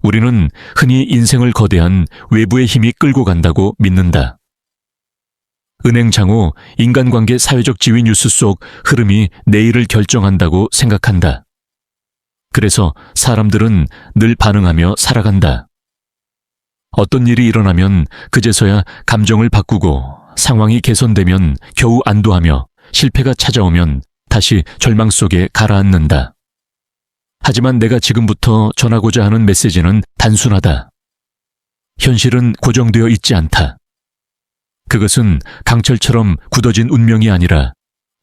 우리는 흔히 인생을 거대한 외부의 힘이 끌고 간다고 믿는다. 은행 장후, 인간관계 사회적 지위 뉴스 속 흐름이 내일을 결정한다고 생각한다. 그래서 사람들은 늘 반응하며 살아간다. 어떤 일이 일어나면 그제서야 감정을 바꾸고 상황이 개선되면 겨우 안도하며 실패가 찾아오면 다시 절망 속에 가라앉는다. 하지만 내가 지금부터 전하고자 하는 메시지는 단순하다. 현실은 고정되어 있지 않다. 그것은 강철처럼 굳어진 운명이 아니라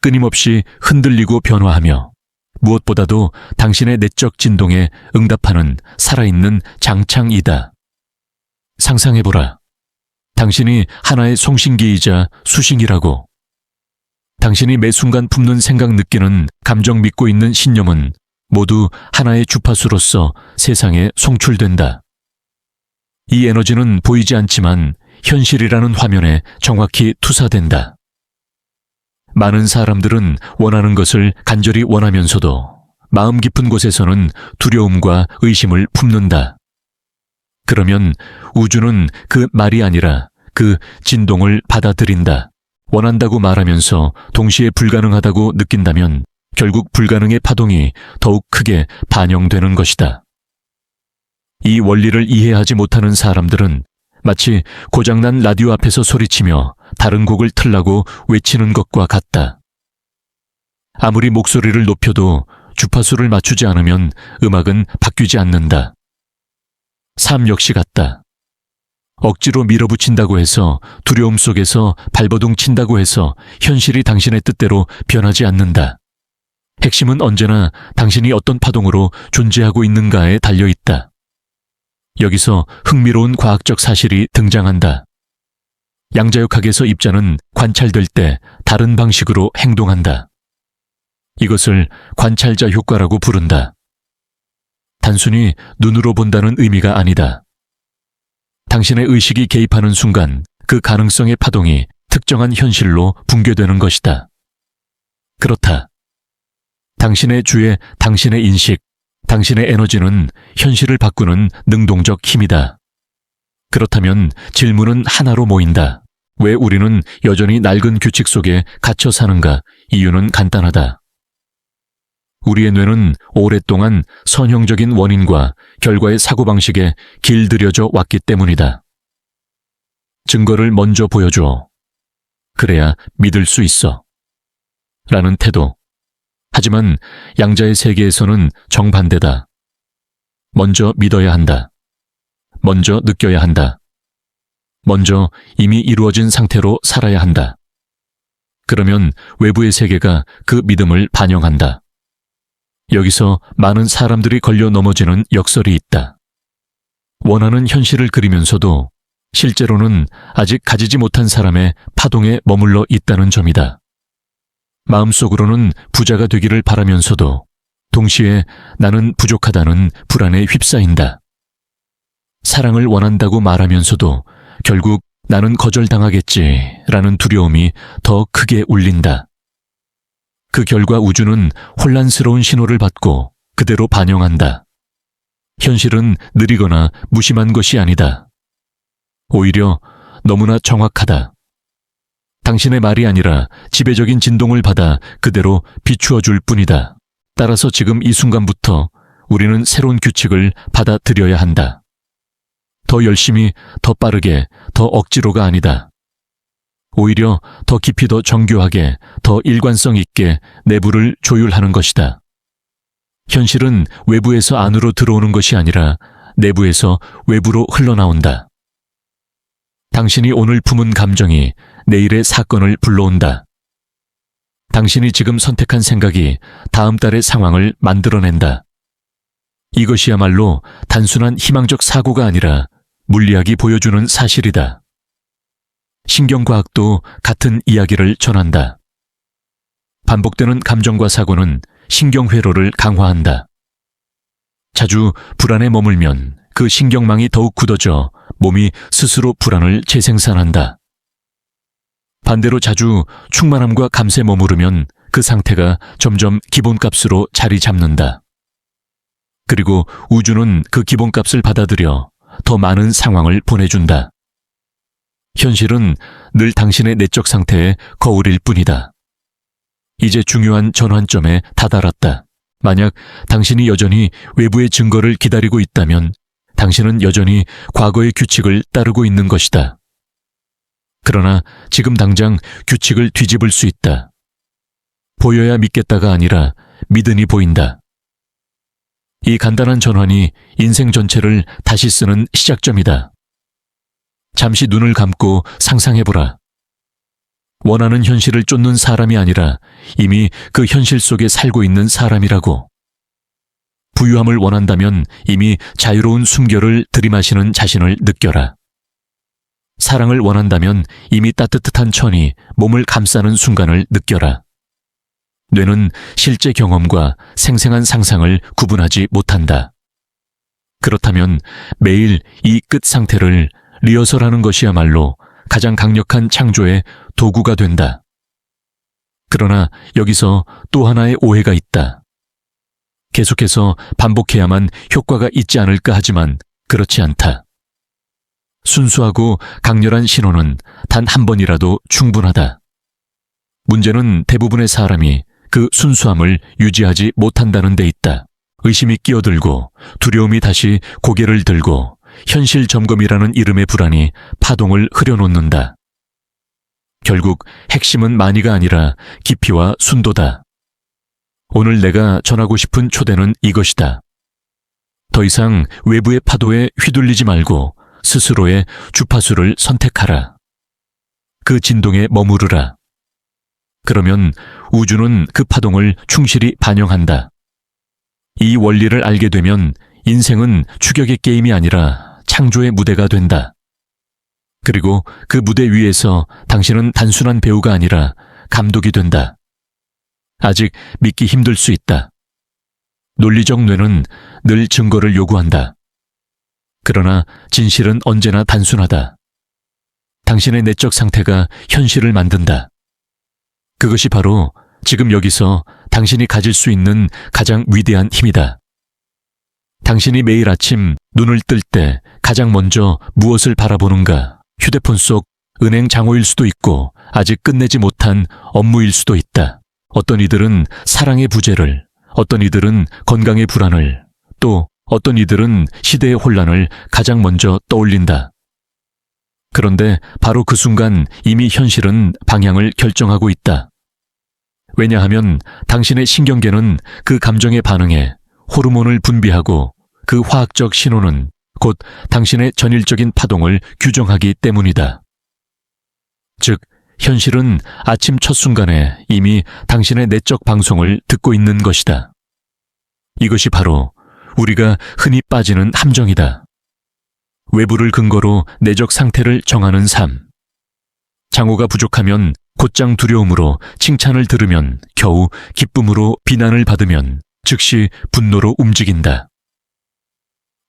끊임없이 흔들리고 변화하며 무엇보다도 당신의 내적 진동에 응답하는 살아있는 장창이다. 상상해보라. 당신이 하나의 송신기이자 수신이라고. 당신이 매 순간 품는 생각, 느끼는 감정, 믿고 있는 신념은 모두 하나의 주파수로서 세상에 송출된다. 이 에너지는 보이지 않지만 현실이라는 화면에 정확히 투사된다. 많은 사람들은 원하는 것을 간절히 원하면서도 마음 깊은 곳에서는 두려움과 의심을 품는다. 그러면 우주는 그 말이 아니라 그 진동을 받아들인다. 원한다고 말하면서 동시에 불가능하다고 느낀다면 결국 불가능의 파동이 더욱 크게 반영되는 것이다. 이 원리를 이해하지 못하는 사람들은 마치 고장난 라디오 앞에서 소리치며 다른 곡을 틀라고 외치는 것과 같다. 아무리 목소리를 높여도 주파수를 맞추지 않으면 음악은 바뀌지 않는다. 삶 역시 같다. 억지로 밀어붙인다고 해서, 두려움 속에서 발버둥 친다고 해서 현실이 당신의 뜻대로 변하지 않는다. 핵심은 언제나 당신이 어떤 파동으로 존재하고 있는가에 달려있다. 여기서 흥미로운 과학적 사실이 등장한다. 양자역학에서 입자는 관찰될 때 다른 방식으로 행동한다. 이것을 관찰자 효과라고 부른다. 단순히 눈으로 본다는 의미가 아니다. 당신의 의식이 개입하는 순간 그 가능성의 파동이 특정한 현실로 붕괴되는 것이다. 그렇다. 당신의 주에 당신의 인식, 당신의 에너지는 현실을 바꾸는 능동적 힘이다. 그렇다면 질문은 하나로 모인다. 왜 우리는 여전히 낡은 규칙 속에 갇혀 사는가? 이유는 간단하다. 우리의 뇌는 오랫동안 선형적인 원인과 결과의 사고방식에 길들여져 왔기 때문이다. 증거를 먼저 보여줘. 그래야 믿을 수 있어. 라는 태도. 하지만 양자의 세계에서는 정반대다. 먼저 믿어야 한다. 먼저 느껴야 한다. 먼저 이미 이루어진 상태로 살아야 한다. 그러면 외부의 세계가 그 믿음을 반영한다. 여기서 많은 사람들이 걸려 넘어지는 역설이 있다. 원하는 현실을 그리면서도 실제로는 아직 가지지 못한 사람의 파동에 머물러 있다는 점이다. 마음속으로는 부자가 되기를 바라면서도 동시에 나는 부족하다는 불안에 휩싸인다. 사랑을 원한다고 말하면서도 결국 나는 거절당하겠지라는 두려움이 더 크게 울린다. 그 결과 우주는 혼란스러운 신호를 받고 그대로 반영한다. 현실은 느리거나 무심한 것이 아니다. 오히려 너무나 정확하다. 당신의 말이 아니라 지배적인 진동을 받아 그대로 비추어 줄 뿐이다. 따라서 지금 이 순간부터 우리는 새로운 규칙을 받아들여야 한다. 더 열심히, 더 빠르게, 더 억지로가 아니다. 오히려 더 깊이, 더 정교하게, 더 일관성 있게 내부를 조율하는 것이다. 현실은 외부에서 안으로 들어오는 것이 아니라 내부에서 외부로 흘러나온다. 당신이 오늘 품은 감정이 내일의 사건을 불러온다. 당신이 지금 선택한 생각이 다음 달의 상황을 만들어낸다. 이것이야말로 단순한 희망적 사고가 아니라 물리학이 보여주는 사실이다. 신경과학도 같은 이야기를 전한다. 반복되는 감정과 사고는 신경회로를 강화한다. 자주 불안에 머물면 그 신경망이 더욱 굳어져 몸이 스스로 불안을 재생산한다. 반대로 자주 충만함과 감세에 머무르면 그 상태가 점점 기본값으로 자리 잡는다. 그리고 우주는 그 기본값을 받아들여 더 많은 상황을 보내준다. 현실은 늘 당신의 내적 상태의 거울일 뿐이다. 이제 중요한 전환점에 다다랐다. 만약 당신이 여전히 외부의 증거를 기다리고 있다면 당신은 여전히 과거의 규칙을 따르고 있는 것이다. 그러나 지금 당장 규칙을 뒤집을 수 있다. 보여야 믿겠다가 아니라 믿으니 보인다. 이 간단한 전환이 인생 전체를 다시 쓰는 시작점이다. 잠시 눈을 감고 상상해보라. 원하는 현실을 쫓는 사람이 아니라 이미 그 현실 속에 살고 있는 사람이라고. 부유함을 원한다면 이미 자유로운 숨결을 들이마시는 자신을 느껴라. 사랑을 원한다면 이미 따뜻한 천이 몸을 감싸는 순간을 느껴라. 뇌는 실제 경험과 생생한 상상을 구분하지 못한다. 그렇다면 매일 이 끝 상태를 리허설하는 것이야말로 가장 강력한 창조의 도구가 된다. 그러나 여기서 또 하나의 오해가 있다. 계속해서 반복해야만 효과가 있지 않을까 하지만 그렇지 않다. 순수하고 강렬한 신호는 단 한 번이라도 충분하다. 문제는 대부분의 사람이 그 순수함을 유지하지 못한다는 데 있다. 의심이 끼어들고 두려움이 다시 고개를 들고 현실 점검이라는 이름의 불안이 파동을 흐려놓는다. 결국 핵심은 많이가 아니라 깊이와 순도다. 오늘 내가 전하고 싶은 초대는 이것이다. 더 이상 외부의 파도에 휘둘리지 말고 스스로의 주파수를 선택하라. 그 진동에 머무르라. 그러면 우주는 그 파동을 충실히 반영한다. 이 원리를 알게 되면 인생은 추격의 게임이 아니라 창조의 무대가 된다. 그리고 그 무대 위에서 당신은 단순한 배우가 아니라 감독이 된다. 아직 믿기 힘들 수 있다. 논리적 뇌는 늘 증거를 요구한다. 그러나 진실은 언제나 단순하다. 당신의 내적 상태가 현실을 만든다. 그것이 바로 지금 여기서 당신이 가질 수 있는 가장 위대한 힘이다. 당신이 매일 아침 눈을 뜰 때 가장 먼저 무엇을 바라보는가? 휴대폰 속 은행 장호일 수도 있고 아직 끝내지 못한 업무일 수도 있다. 어떤 이들은 사랑의 부재를, 어떤 이들은 건강의 불안을, 또 어떤 이들은 시대의 혼란을 가장 먼저 떠올린다. 그런데 바로 그 순간 이미 현실은 방향을 결정하고 있다. 왜냐하면 당신의 신경계는 그 감정에 반응해 호르몬을 분비하고 그 화학적 신호는 곧 당신의 전일적인 파동을 규정하기 때문이다. 즉, 현실은 아침 첫 순간에 이미 당신의 내적 방송을 듣고 있는 것이다. 이것이 바로 우리가 흔히 빠지는 함정이다. 외부를 근거로 내적 상태를 정하는 삶. 장호가 부족하면 곧장 두려움으로 칭찬을 들으면 겨우 기쁨으로 비난을 받으면 즉시 분노로 움직인다.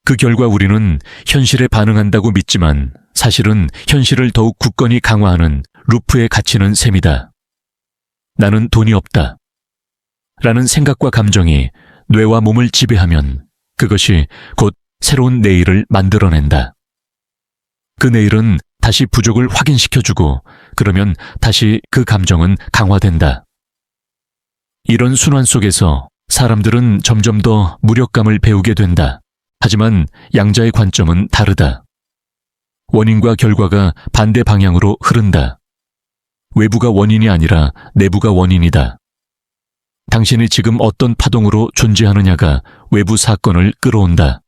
그 결과 우리는 현실에 반응한다고 믿지만 사실은 현실을 더욱 굳건히 강화하는 루프에 갇히는 셈이다. 나는 돈이 없다. 라는 생각과 감정이 뇌와 몸을 지배하면 그것이 곧 새로운 내일을 만들어낸다. 그 내일은 다시 부족을 확인시켜주고 그러면 다시 그 감정은 강화된다. 이런 순환 속에서 사람들은 점점 더 무력감을 배우게 된다. 하지만 양자의 관점은 다르다. 원인과 결과가 반대 방향으로 흐른다. 외부가 원인이 아니라 내부가 원인이다. 당신이 지금 어떤 파동으로 존재하느냐가 외부 사건을 끌어온다.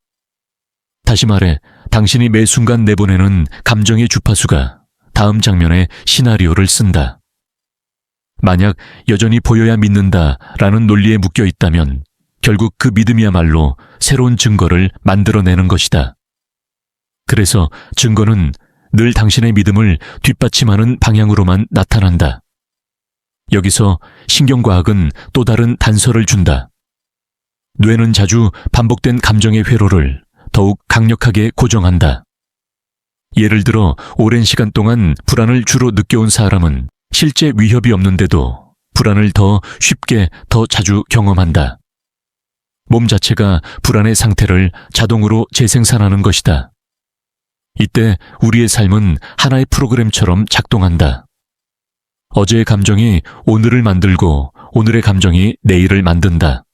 다시 말해, 당신이 매 순간 내보내는 감정의 주파수가 다음 장면의 시나리오를 쓴다. 만약 여전히 보여야 믿는다라는 논리에 묶여 있다면 결국 그 믿음이야말로 새로운 증거를 만들어내는 것이다. 그래서 증거는 늘 당신의 믿음을 뒷받침하는 방향으로만 나타난다. 여기서 신경과학은 또 다른 단서를 준다. 뇌는 자주 반복된 감정의 회로를 더욱 강력하게 고정한다. 예를 들어 오랜 시간 동안 불안을 주로 느껴온 사람은 실제 위협이 없는데도 불안을 더 쉽게 더 자주 경험한다. 몸 자체가 불안의 상태를 자동으로 재생산하는 것이다. 이때 우리의 삶은 하나의 프로그램처럼 작동한다. 어제의 감정이 오늘을 만들고 오늘의 감정이 내일을 만든다.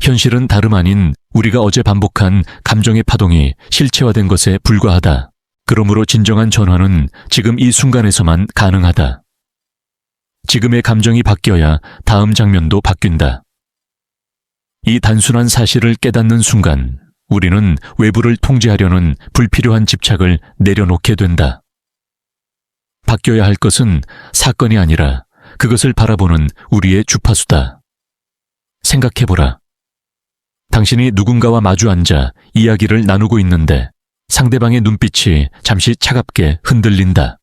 현실은 다름 아닌 우리가 어제 반복한 감정의 파동이 실체화된 것에 불과하다. 그러므로 진정한 전환은 지금 이 순간에서만 가능하다. 지금의 감정이 바뀌어야 다음 장면도 바뀐다. 이 단순한 사실을 깨닫는 순간 우리는 외부를 통제하려는 불필요한 집착을 내려놓게 된다. 바뀌어야 할 것은 사건이 아니라 그것을 바라보는 우리의 주파수다. 생각해보라. 당신이 누군가와 마주 앉아 이야기를 나누고 있는데 상대방의 눈빛이 잠시 차갑게 흔들린다.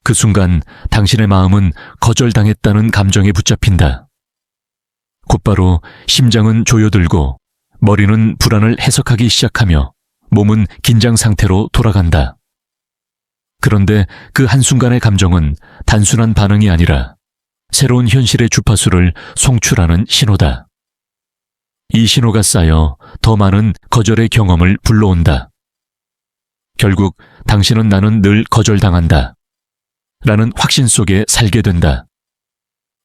그 순간 당신의 마음은 거절당했다는 감정에 붙잡힌다. 곧바로 심장은 조여들고 머리는 불안을 해석하기 시작하며 몸은 긴장 상태로 돌아간다. 그런데 그 한순간의 감정은 단순한 반응이 아니라 새로운 현실의 주파수를 송출하는 신호다. 이 신호가 쌓여 더 많은 거절의 경험을 불러온다. 결국 당신은 나는 늘 거절당한다. 라는 확신 속에 살게 된다.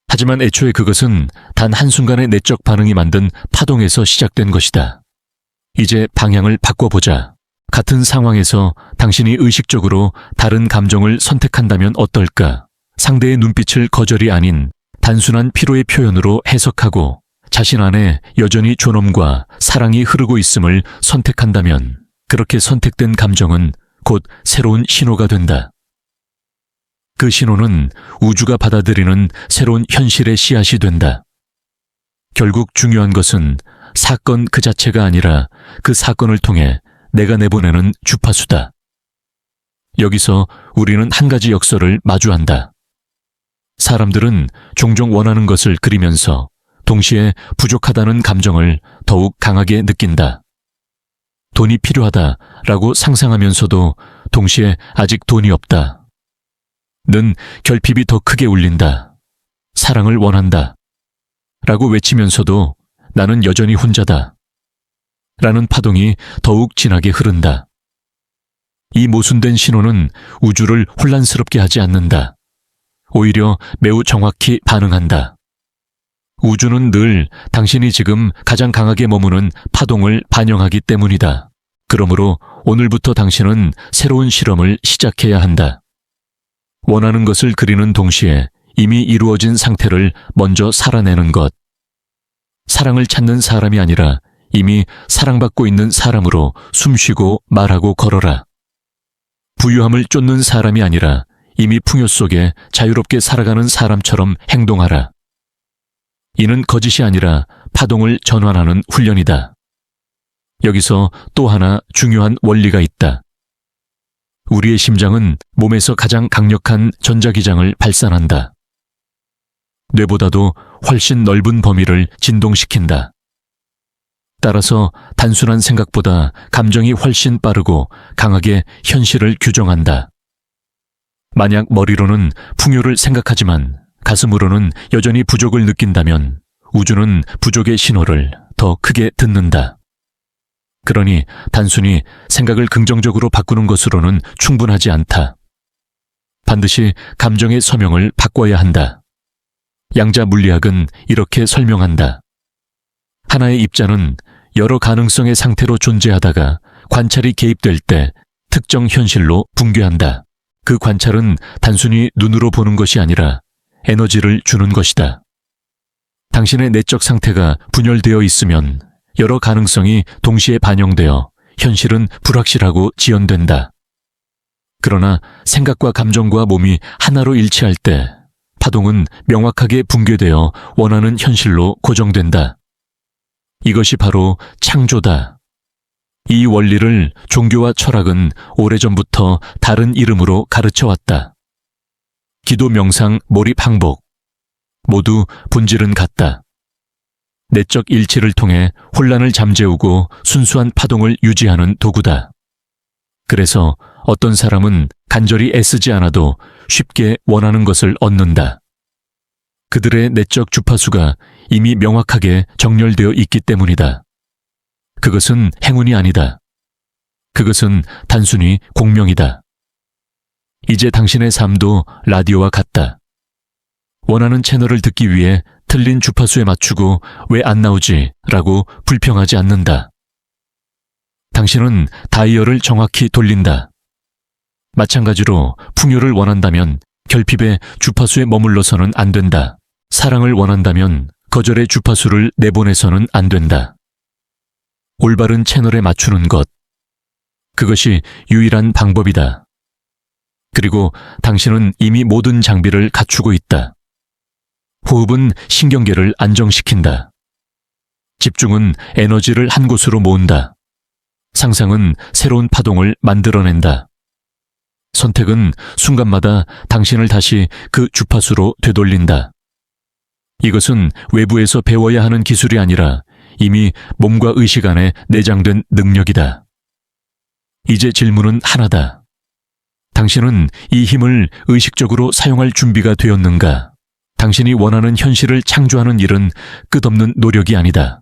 하지만 애초에 그것은 단 한순간의 내적 반응이 만든 파동에서 시작된 것이다. 이제 방향을 바꿔보자. 같은 상황에서 당신이 의식적으로 다른 감정을 선택한다면 어떨까? 상대의 눈빛을 거절이 아닌 단순한 피로의 표현으로 해석하고 자신 안에 여전히 존엄과 사랑이 흐르고 있음을 선택한다면 그렇게 선택된 감정은 곧 새로운 신호가 된다. 그 신호는 우주가 받아들이는 새로운 현실의 씨앗이 된다. 결국 중요한 것은 사건 그 자체가 아니라 그 사건을 통해 내가 내보내는 주파수다. 여기서 우리는 한 가지 역설을 마주한다. 사람들은 종종 원하는 것을 그리면서 동시에 부족하다는 감정을 더욱 강하게 느낀다. 돈이 필요하다라고 상상하면서도 동시에 아직 돈이 없다. 는 결핍이 더 크게 울린다. 사랑을 원한다. 라고 외치면서도 나는 여전히 혼자다. 라는 파동이 더욱 진하게 흐른다. 이 모순된 신호는 우주를 혼란스럽게 하지 않는다. 오히려 매우 정확히 반응한다. 우주는 늘 당신이 지금 가장 강하게 머무는 파동을 반영하기 때문이다. 그러므로 오늘부터 당신은 새로운 실험을 시작해야 한다. 원하는 것을 그리는 동시에 이미 이루어진 상태를 먼저 살아내는 것. 사랑을 찾는 사람이 아니라 이미 사랑받고 있는 사람으로 숨쉬고 말하고 걸어라. 부유함을 쫓는 사람이 아니라 이미 풍요 속에 자유롭게 살아가는 사람처럼 행동하라. 이는 거짓이 아니라 파동을 전환하는 훈련이다. 여기서 또 하나 중요한 원리가 있다. 우리의 심장은 몸에서 가장 강력한 전자기장을 발산한다. 뇌보다도 훨씬 넓은 범위를 진동시킨다. 따라서 단순한 생각보다 감정이 훨씬 빠르고 강하게 현실을 규정한다. 만약 머리로는 풍요를 생각하지만 가슴으로는 여전히 부족을 느낀다면 우주는 부족의 신호를 더 크게 듣는다. 그러니 단순히 생각을 긍정적으로 바꾸는 것으로는 충분하지 않다. 반드시 감정의 서명을 바꿔야 한다. 양자 물리학은 이렇게 설명한다. 하나의 입자는 여러 가능성의 상태로 존재하다가 관찰이 개입될 때 특정 현실로 붕괴한다. 그 관찰은 단순히 눈으로 보는 것이 아니라 에너지를 주는 것이다. 당신의 내적 상태가 분열되어 있으면 여러 가능성이 동시에 반영되어 현실은 불확실하고 지연된다. 그러나 생각과 감정과 몸이 하나로 일치할 때 파동은 명확하게 붕괴되어 원하는 현실로 고정된다. 이것이 바로 창조다. 이 원리를 종교와 철학은 오래전부터 다른 이름으로 가르쳐왔다. 기도, 명상, 몰입, 항복 모두 본질은 같다. 내적 일치를 통해 혼란을 잠재우고 순수한 파동을 유지하는 도구다. 그래서 어떤 사람은 간절히 애쓰지 않아도 쉽게 원하는 것을 얻는다. 그들의 내적 주파수가 이미 명확하게 정렬되어 있기 때문이다. 그것은 행운이 아니다. 그것은 단순히 공명이다. 이제 당신의 삶도 라디오와 같다. 원하는 채널을 듣기 위해 틀린 주파수에 맞추고 왜 안 나오지? 라고 불평하지 않는다. 당신은 다이얼을 정확히 돌린다. 마찬가지로 풍요를 원한다면 결핍의 주파수에 머물러서는 안 된다. 사랑을 원한다면 거절의 주파수를 내보내서는 안 된다. 올바른 채널에 맞추는 것. 그것이 유일한 방법이다. 그리고 당신은 이미 모든 장비를 갖추고 있다. 호흡은 신경계를 안정시킨다. 집중은 에너지를 한 곳으로 모은다. 상상은 새로운 파동을 만들어낸다. 선택은 순간마다 당신을 다시 그 주파수로 되돌린다. 이것은 외부에서 배워야 하는 기술이 아니라 이미 몸과 의식 안에 내장된 능력이다. 이제 질문은 하나다. 당신은 이 힘을 의식적으로 사용할 준비가 되었는가? 당신이 원하는 현실을 창조하는 일은 끝없는 노력이 아니다.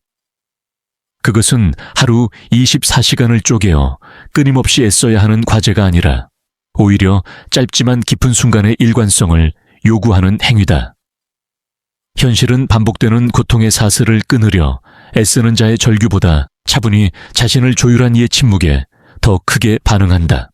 그것은 하루 24시간을 쪼개어 끊임없이 애써야 하는 과제가 아니라 오히려 짧지만 깊은 순간의 일관성을 요구하는 행위다. 현실은 반복되는 고통의 사슬을 끊으려 애쓰는 자의 절규보다 차분히 자신을 조율한 이의 침묵에 더 크게 반응한다.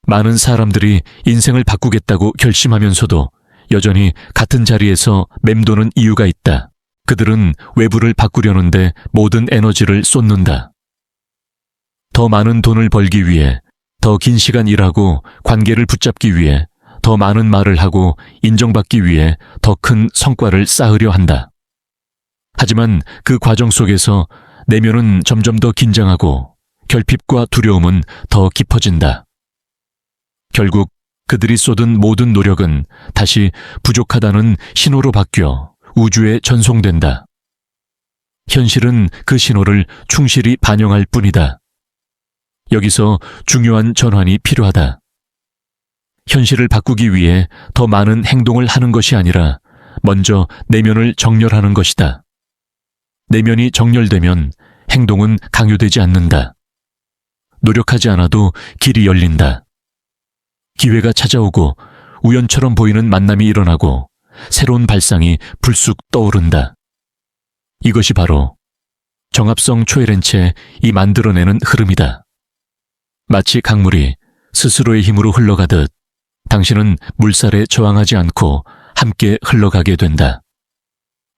많은 사람들이 인생을 바꾸겠다고 결심하면서도 여전히 같은 자리에서 맴도는 이유가 있다. 그들은 외부를 바꾸려는데 모든 에너지를 쏟는다. 더 많은 돈을 벌기 위해, 더 긴 시간 일하고 관계를 붙잡기 위해, 더 많은 말을 하고 인정받기 위해 더 큰 성과를 쌓으려 한다. 하지만 그 과정 속에서 내면은 점점 더 긴장하고 결핍과 두려움은 더 깊어진다. 결국 그들이 쏟은 모든 노력은 다시 부족하다는 신호로 바뀌어 우주에 전송된다. 현실은 그 신호를 충실히 반영할 뿐이다. 여기서 중요한 전환이 필요하다. 현실을 바꾸기 위해 더 많은 행동을 하는 것이 아니라 먼저 내면을 정렬하는 것이다. 내면이 정렬되면 행동은 강요되지 않는다. 노력하지 않아도 길이 열린다. 기회가 찾아오고 우연처럼 보이는 만남이 일어나고 새로운 발상이 불쑥 떠오른다. 이것이 바로 정합성 초해렌체이 만들어내는 흐름이다. 마치 강물이 스스로의 힘으로 흘러가듯 당신은 물살에 저항하지 않고 함께 흘러가게 된다.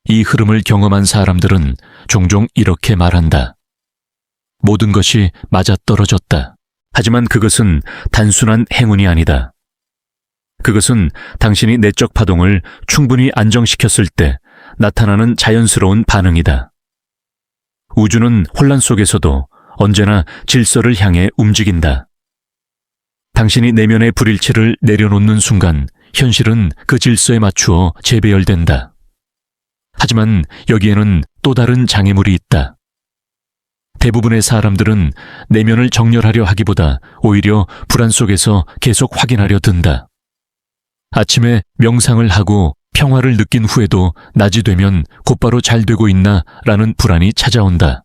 이 흐름을 경험한 사람들은 종종 이렇게 말한다. 모든 것이 맞아떨어졌다. 하지만 그것은 단순한 행운이 아니다. 그것은 당신이 내적 파동을 충분히 안정시켰을 때 나타나는 자연스러운 반응이다. 우주는 혼란 속에서도 언제나 질서를 향해 움직인다. 당신이 내면의 불일치를 내려놓는 순간 현실은 그 질서에 맞추어 재배열된다. 하지만 여기에는 또 다른 장애물이 있다. 대부분의 사람들은 내면을 정렬하려 하기보다 오히려 불안 속에서 계속 확인하려 든다. 아침에 명상을 하고 평화를 느낀 후에도 낮이 되면 곧바로 잘 되고 있나 라는 불안이 찾아온다.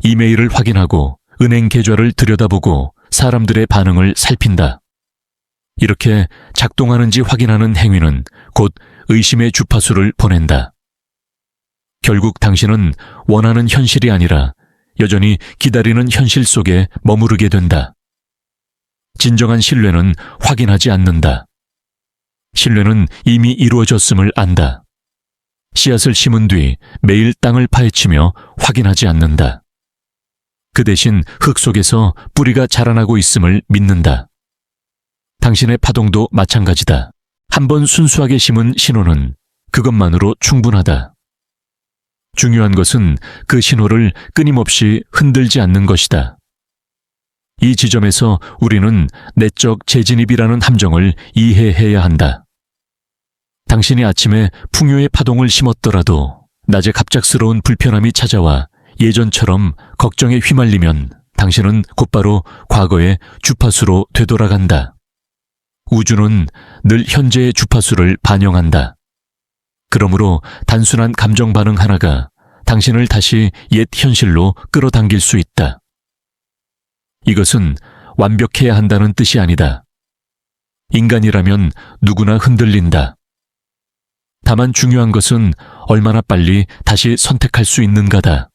이메일을 확인하고 은행 계좌를 들여다보고 사람들의 반응을 살핀다. 이렇게 작동하는지 확인하는 행위는 곧 의심의 주파수를 보낸다. 결국 당신은 원하는 현실이 아니라 여전히 기다리는 현실 속에 머무르게 된다. 진정한 신뢰는 확인하지 않는다. 신뢰는 이미 이루어졌음을 안다. 씨앗을 심은 뒤 매일 땅을 파헤치며 확인하지 않는다. 그 대신 흙 속에서 뿌리가 자라나고 있음을 믿는다. 당신의 파동도 마찬가지다. 한번 순수하게 심은 신호는 그것만으로 충분하다. 중요한 것은 그 신호를 끊임없이 흔들지 않는 것이다. 이 지점에서 우리는 내적 재진입이라는 함정을 이해해야 한다. 당신이 아침에 풍요의 파동을 심었더라도 낮에 갑작스러운 불편함이 찾아와 예전처럼 걱정에 휘말리면 당신은 곧바로 과거의 주파수로 되돌아간다. 우주는 늘 현재의 주파수를 반영한다. 그러므로 단순한 감정 반응 하나가 당신을 다시 옛 현실로 끌어당길 수 있다. 이것은 완벽해야 한다는 뜻이 아니다. 인간이라면 누구나 흔들린다. 다만 중요한 것은 얼마나 빨리 다시 선택할 수 있는가다.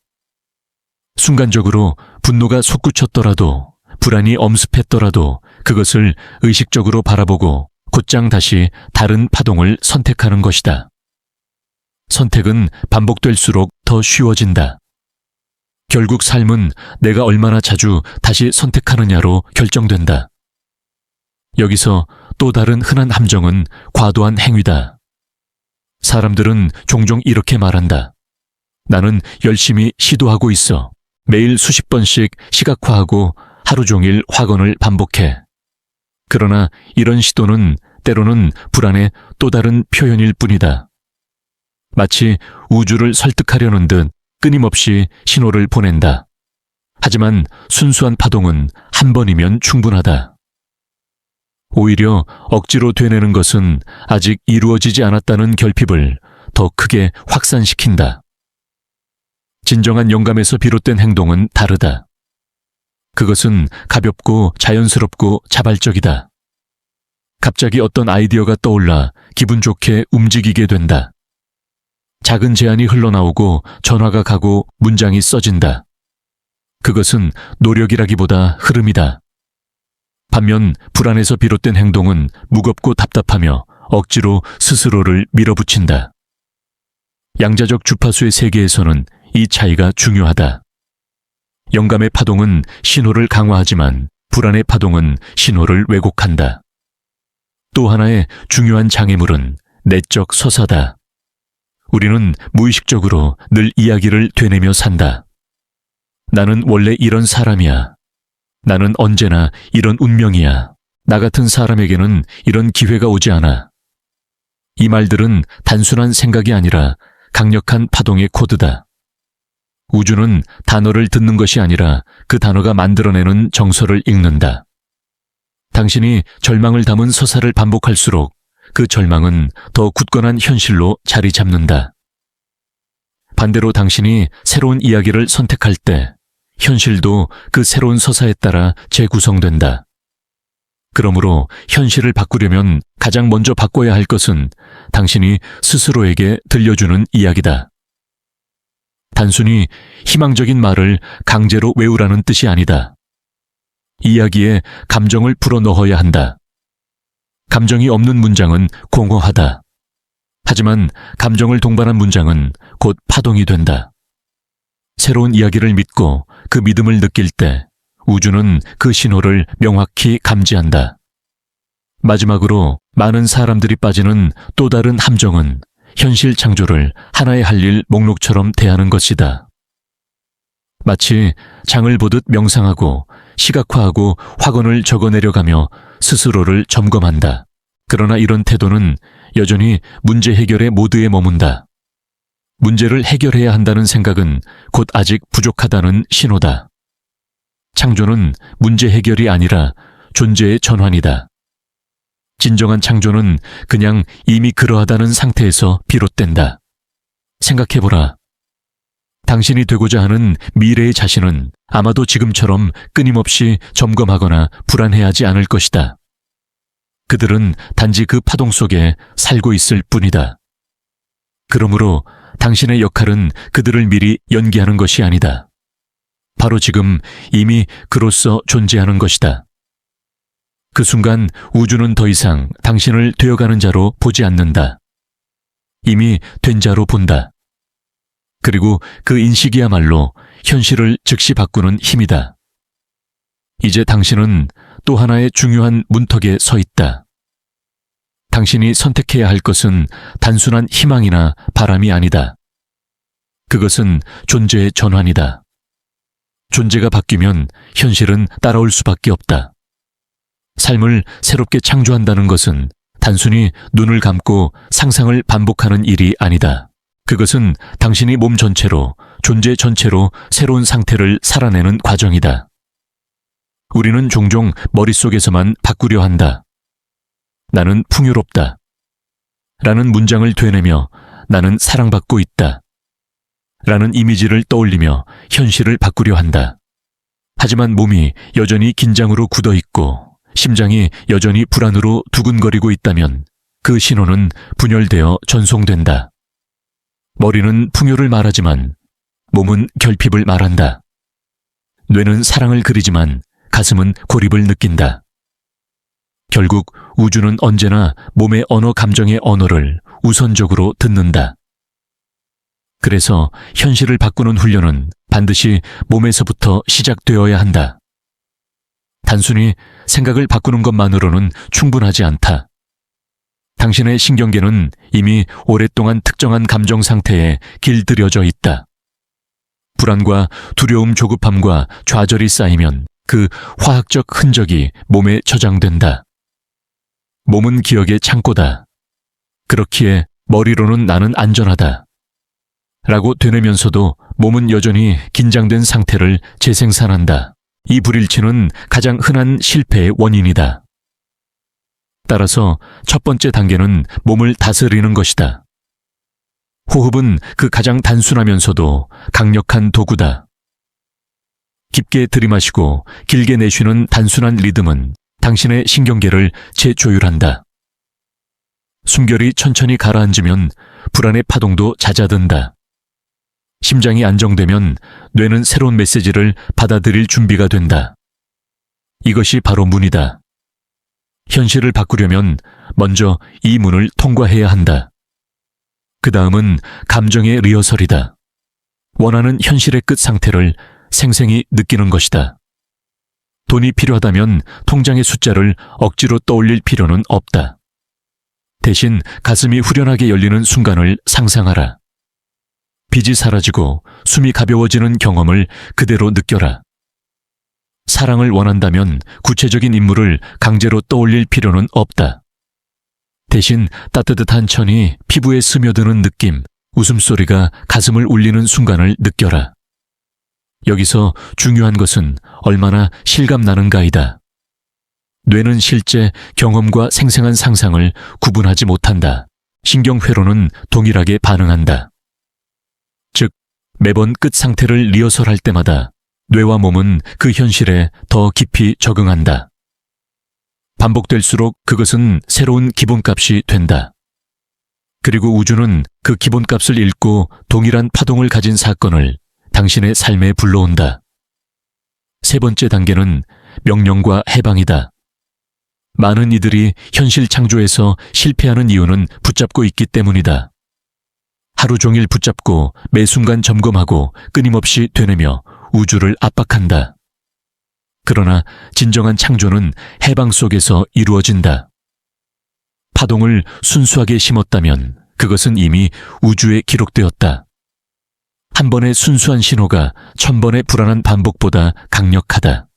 순간적으로 분노가 솟구쳤더라도, 불안이 엄습했더라도 그것을 의식적으로 바라보고 곧장 다시 다른 파동을 선택하는 것이다. 선택은 반복될수록 더 쉬워진다. 결국 삶은 내가 얼마나 자주 다시 선택하느냐로 결정된다. 여기서 또 다른 흔한 함정은 과도한 행위다. 사람들은 종종 이렇게 말한다. 나는 열심히 시도하고 있어. 매일 수십 번씩 시각화하고 하루 종일 확언을 반복해. 그러나 이런 시도는 때로는 불안의 또 다른 표현일 뿐이다. 마치 우주를 설득하려는 듯 끊임없이 신호를 보낸다. 하지만 순수한 파동은 한 번이면 충분하다. 오히려 억지로 되뇌는 것은 아직 이루어지지 않았다는 결핍을 더 크게 확산시킨다. 진정한 영감에서 비롯된 행동은 다르다. 그것은 가볍고 자연스럽고 자발적이다. 갑자기 어떤 아이디어가 떠올라 기분 좋게 움직이게 된다. 작은 제안이 흘러나오고 전화가 가고 문장이 써진다. 그것은 노력이라기보다 흐름이다. 반면 불안에서 비롯된 행동은 무겁고 답답하며 억지로 스스로를 밀어붙인다. 양자적 주파수의 세계에서는 이 차이가 중요하다. 영감의 파동은 신호를 강화하지만 불안의 파동은 신호를 왜곡한다. 또 하나의 중요한 장애물은 내적 서사다. 우리는 무의식적으로 늘 이야기를 되뇌며 산다. 나는 원래 이런 사람이야. 나는 언제나 이런 운명이야. 나 같은 사람에게는 이런 기회가 오지 않아. 이 말들은 단순한 생각이 아니라 강력한 파동의 코드다. 우주는 단어를 듣는 것이 아니라 그 단어가 만들어내는 정서를 읽는다. 당신이 절망을 담은 서사를 반복할수록 그 절망은 더 굳건한 현실로 자리 잡는다. 반대로 당신이 새로운 이야기를 선택할 때 현실도 그 새로운 서사에 따라 재구성된다. 그러므로 현실을 바꾸려면 가장 먼저 바꿔야 할 것은 당신이 스스로에게 들려주는 이야기다. 단순히 희망적인 말을 강제로 외우라는 뜻이 아니다. 이야기에 감정을 불어넣어야 한다. 감정이 없는 문장은 공허하다. 하지만 감정을 동반한 문장은 곧 파동이 된다. 새로운 이야기를 믿고 그 믿음을 느낄 때 우주는 그 신호를 명확히 감지한다. 마지막으로 많은 사람들이 빠지는 또 다른 함정은 현실 창조를 하나의 할 일 목록처럼 대하는 것이다. 마치 장을 보듯 명상하고 시각화하고 확언을 적어내려가며 스스로를 점검한다. 그러나 이런 태도는 여전히 문제 해결의 모드에 머문다. 문제를 해결해야 한다는 생각은 곧 아직 부족하다는 신호다. 창조는 문제 해결이 아니라 존재의 전환이다. 진정한 창조는 그냥 이미 그러하다는 상태에서 비롯된다. 생각해보라. 당신이 되고자 하는 미래의 자신은 아마도 지금처럼 끊임없이 점검하거나 불안해하지 않을 것이다. 그들은 단지 그 파동 속에 살고 있을 뿐이다. 그러므로 당신의 역할은 그들을 미리 연기하는 것이 아니다. 바로 지금 이미 그로서 존재하는 것이다. 그 순간 우주는 더 이상 당신을 되어가는 자로 보지 않는다. 이미 된 자로 본다. 그리고 그 인식이야말로 현실을 즉시 바꾸는 힘이다. 이제 당신은 또 하나의 중요한 문턱에 서 있다. 당신이 선택해야 할 것은 단순한 희망이나 바람이 아니다. 그것은 존재의 전환이다. 존재가 바뀌면 현실은 따라올 수밖에 없다. 삶을 새롭게 창조한다는 것은 단순히 눈을 감고 상상을 반복하는 일이 아니다. 그것은 당신이 몸 전체로, 존재 전체로 새로운 상태를 살아내는 과정이다. 우리는 종종 머릿속에서만 바꾸려 한다. 나는 풍요롭다. 라는 문장을 되뇌며 나는 사랑받고 있다. 라는 이미지를 떠올리며 현실을 바꾸려 한다. 하지만 몸이 여전히 긴장으로 굳어 있고 심장이 여전히 불안으로 두근거리고 있다면 그 신호는 분열되어 전송된다. 머리는 풍요를 말하지만 몸은 결핍을 말한다. 뇌는 사랑을 그리지만 가슴은 고립을 느낀다. 결국 우주는 언제나 몸의 언어 감정의 언어를 우선적으로 듣는다. 그래서 현실을 바꾸는 훈련은 반드시 몸에서부터 시작되어야 한다. 단순히 생각을 바꾸는 것만으로는 충분하지 않다. 당신의 신경계는 이미 오랫동안 특정한 감정 상태에 길들여져 있다. 불안과 두려움, 조급함과 좌절이 쌓이면 그 화학적 흔적이 몸에 저장된다. 몸은 기억의 창고다. 그렇기에 머리로는 나는 안전하다. 라고 되뇌면서도 몸은 여전히 긴장된 상태를 재생산한다. 이 불일치는 가장 흔한 실패의 원인이다. 따라서 첫 번째 단계는 몸을 다스리는 것이다. 호흡은 그 가장 단순하면서도 강력한 도구다. 깊게 들이마시고 길게 내쉬는 단순한 리듬은 당신의 신경계를 재조율한다. 숨결이 천천히 가라앉으면 불안의 파동도 잦아든다. 심장이 안정되면 뇌는 새로운 메시지를 받아들일 준비가 된다. 이것이 바로 문이다. 현실을 바꾸려면 먼저 이 문을 통과해야 한다. 그 다음은 감정의 리허설이다. 원하는 현실의 끝 상태를 생생히 느끼는 것이다. 돈이 필요하다면 통장의 숫자를 억지로 떠올릴 필요는 없다. 대신 가슴이 후련하게 열리는 순간을 상상하라. 빚이 사라지고 숨이 가벼워지는 경험을 그대로 느껴라. 사랑을 원한다면 구체적인 인물을 강제로 떠올릴 필요는 없다. 대신 따뜻한 천이 피부에 스며드는 느낌, 웃음소리가 가슴을 울리는 순간을 느껴라. 여기서 중요한 것은 얼마나 실감나는가이다. 뇌는 실제 경험과 생생한 상상을 구분하지 못한다. 신경회로는 동일하게 반응한다. 즉, 매번 끝 상태를 리허설할 때마다 뇌와 몸은 그 현실에 더 깊이 적응한다. 반복될수록 그것은 새로운 기본값이 된다. 그리고 우주는 그 기본값을 읽고 동일한 파동을 가진 사건을 당신의 삶에 불러온다. 세 번째 단계는 명령과 해방이다. 많은 이들이 현실 창조에서 실패하는 이유는 붙잡고 있기 때문이다. 하루 종일 붙잡고 매 순간 점검하고 끊임없이 되뇌며 우주를 압박한다. 그러나 진정한 창조는 해방 속에서 이루어진다. 파동을 순수하게 심었다면 그것은 이미 우주에 기록되었다. 한 번의 순수한 신호가 1000번의 불안한 반복보다 강력하다.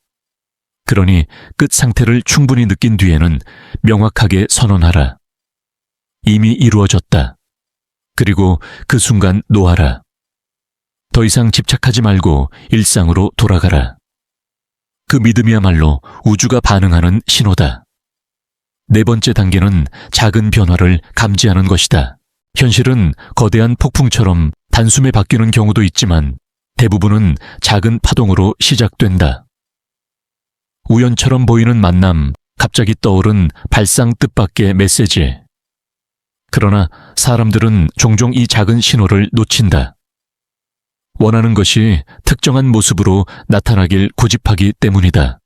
그러니 끝 상태를 충분히 느낀 뒤에는 명확하게 선언하라. 이미 이루어졌다. 그리고 그 순간 놓아라. 더 이상 집착하지 말고 일상으로 돌아가라. 그 믿음이야말로 우주가 반응하는 신호다. 네 번째 단계는 작은 변화를 감지하는 것이다. 현실은 거대한 폭풍처럼 단숨에 바뀌는 경우도 있지만 대부분은 작은 파동으로 시작된다. 우연처럼 보이는 만남, 갑자기 떠오른 발상 뜻밖의 메시지. 그러나 사람들은 종종 이 작은 신호를 놓친다. 원하는 것이 특정한 모습으로 나타나길 고집하기 때문이다.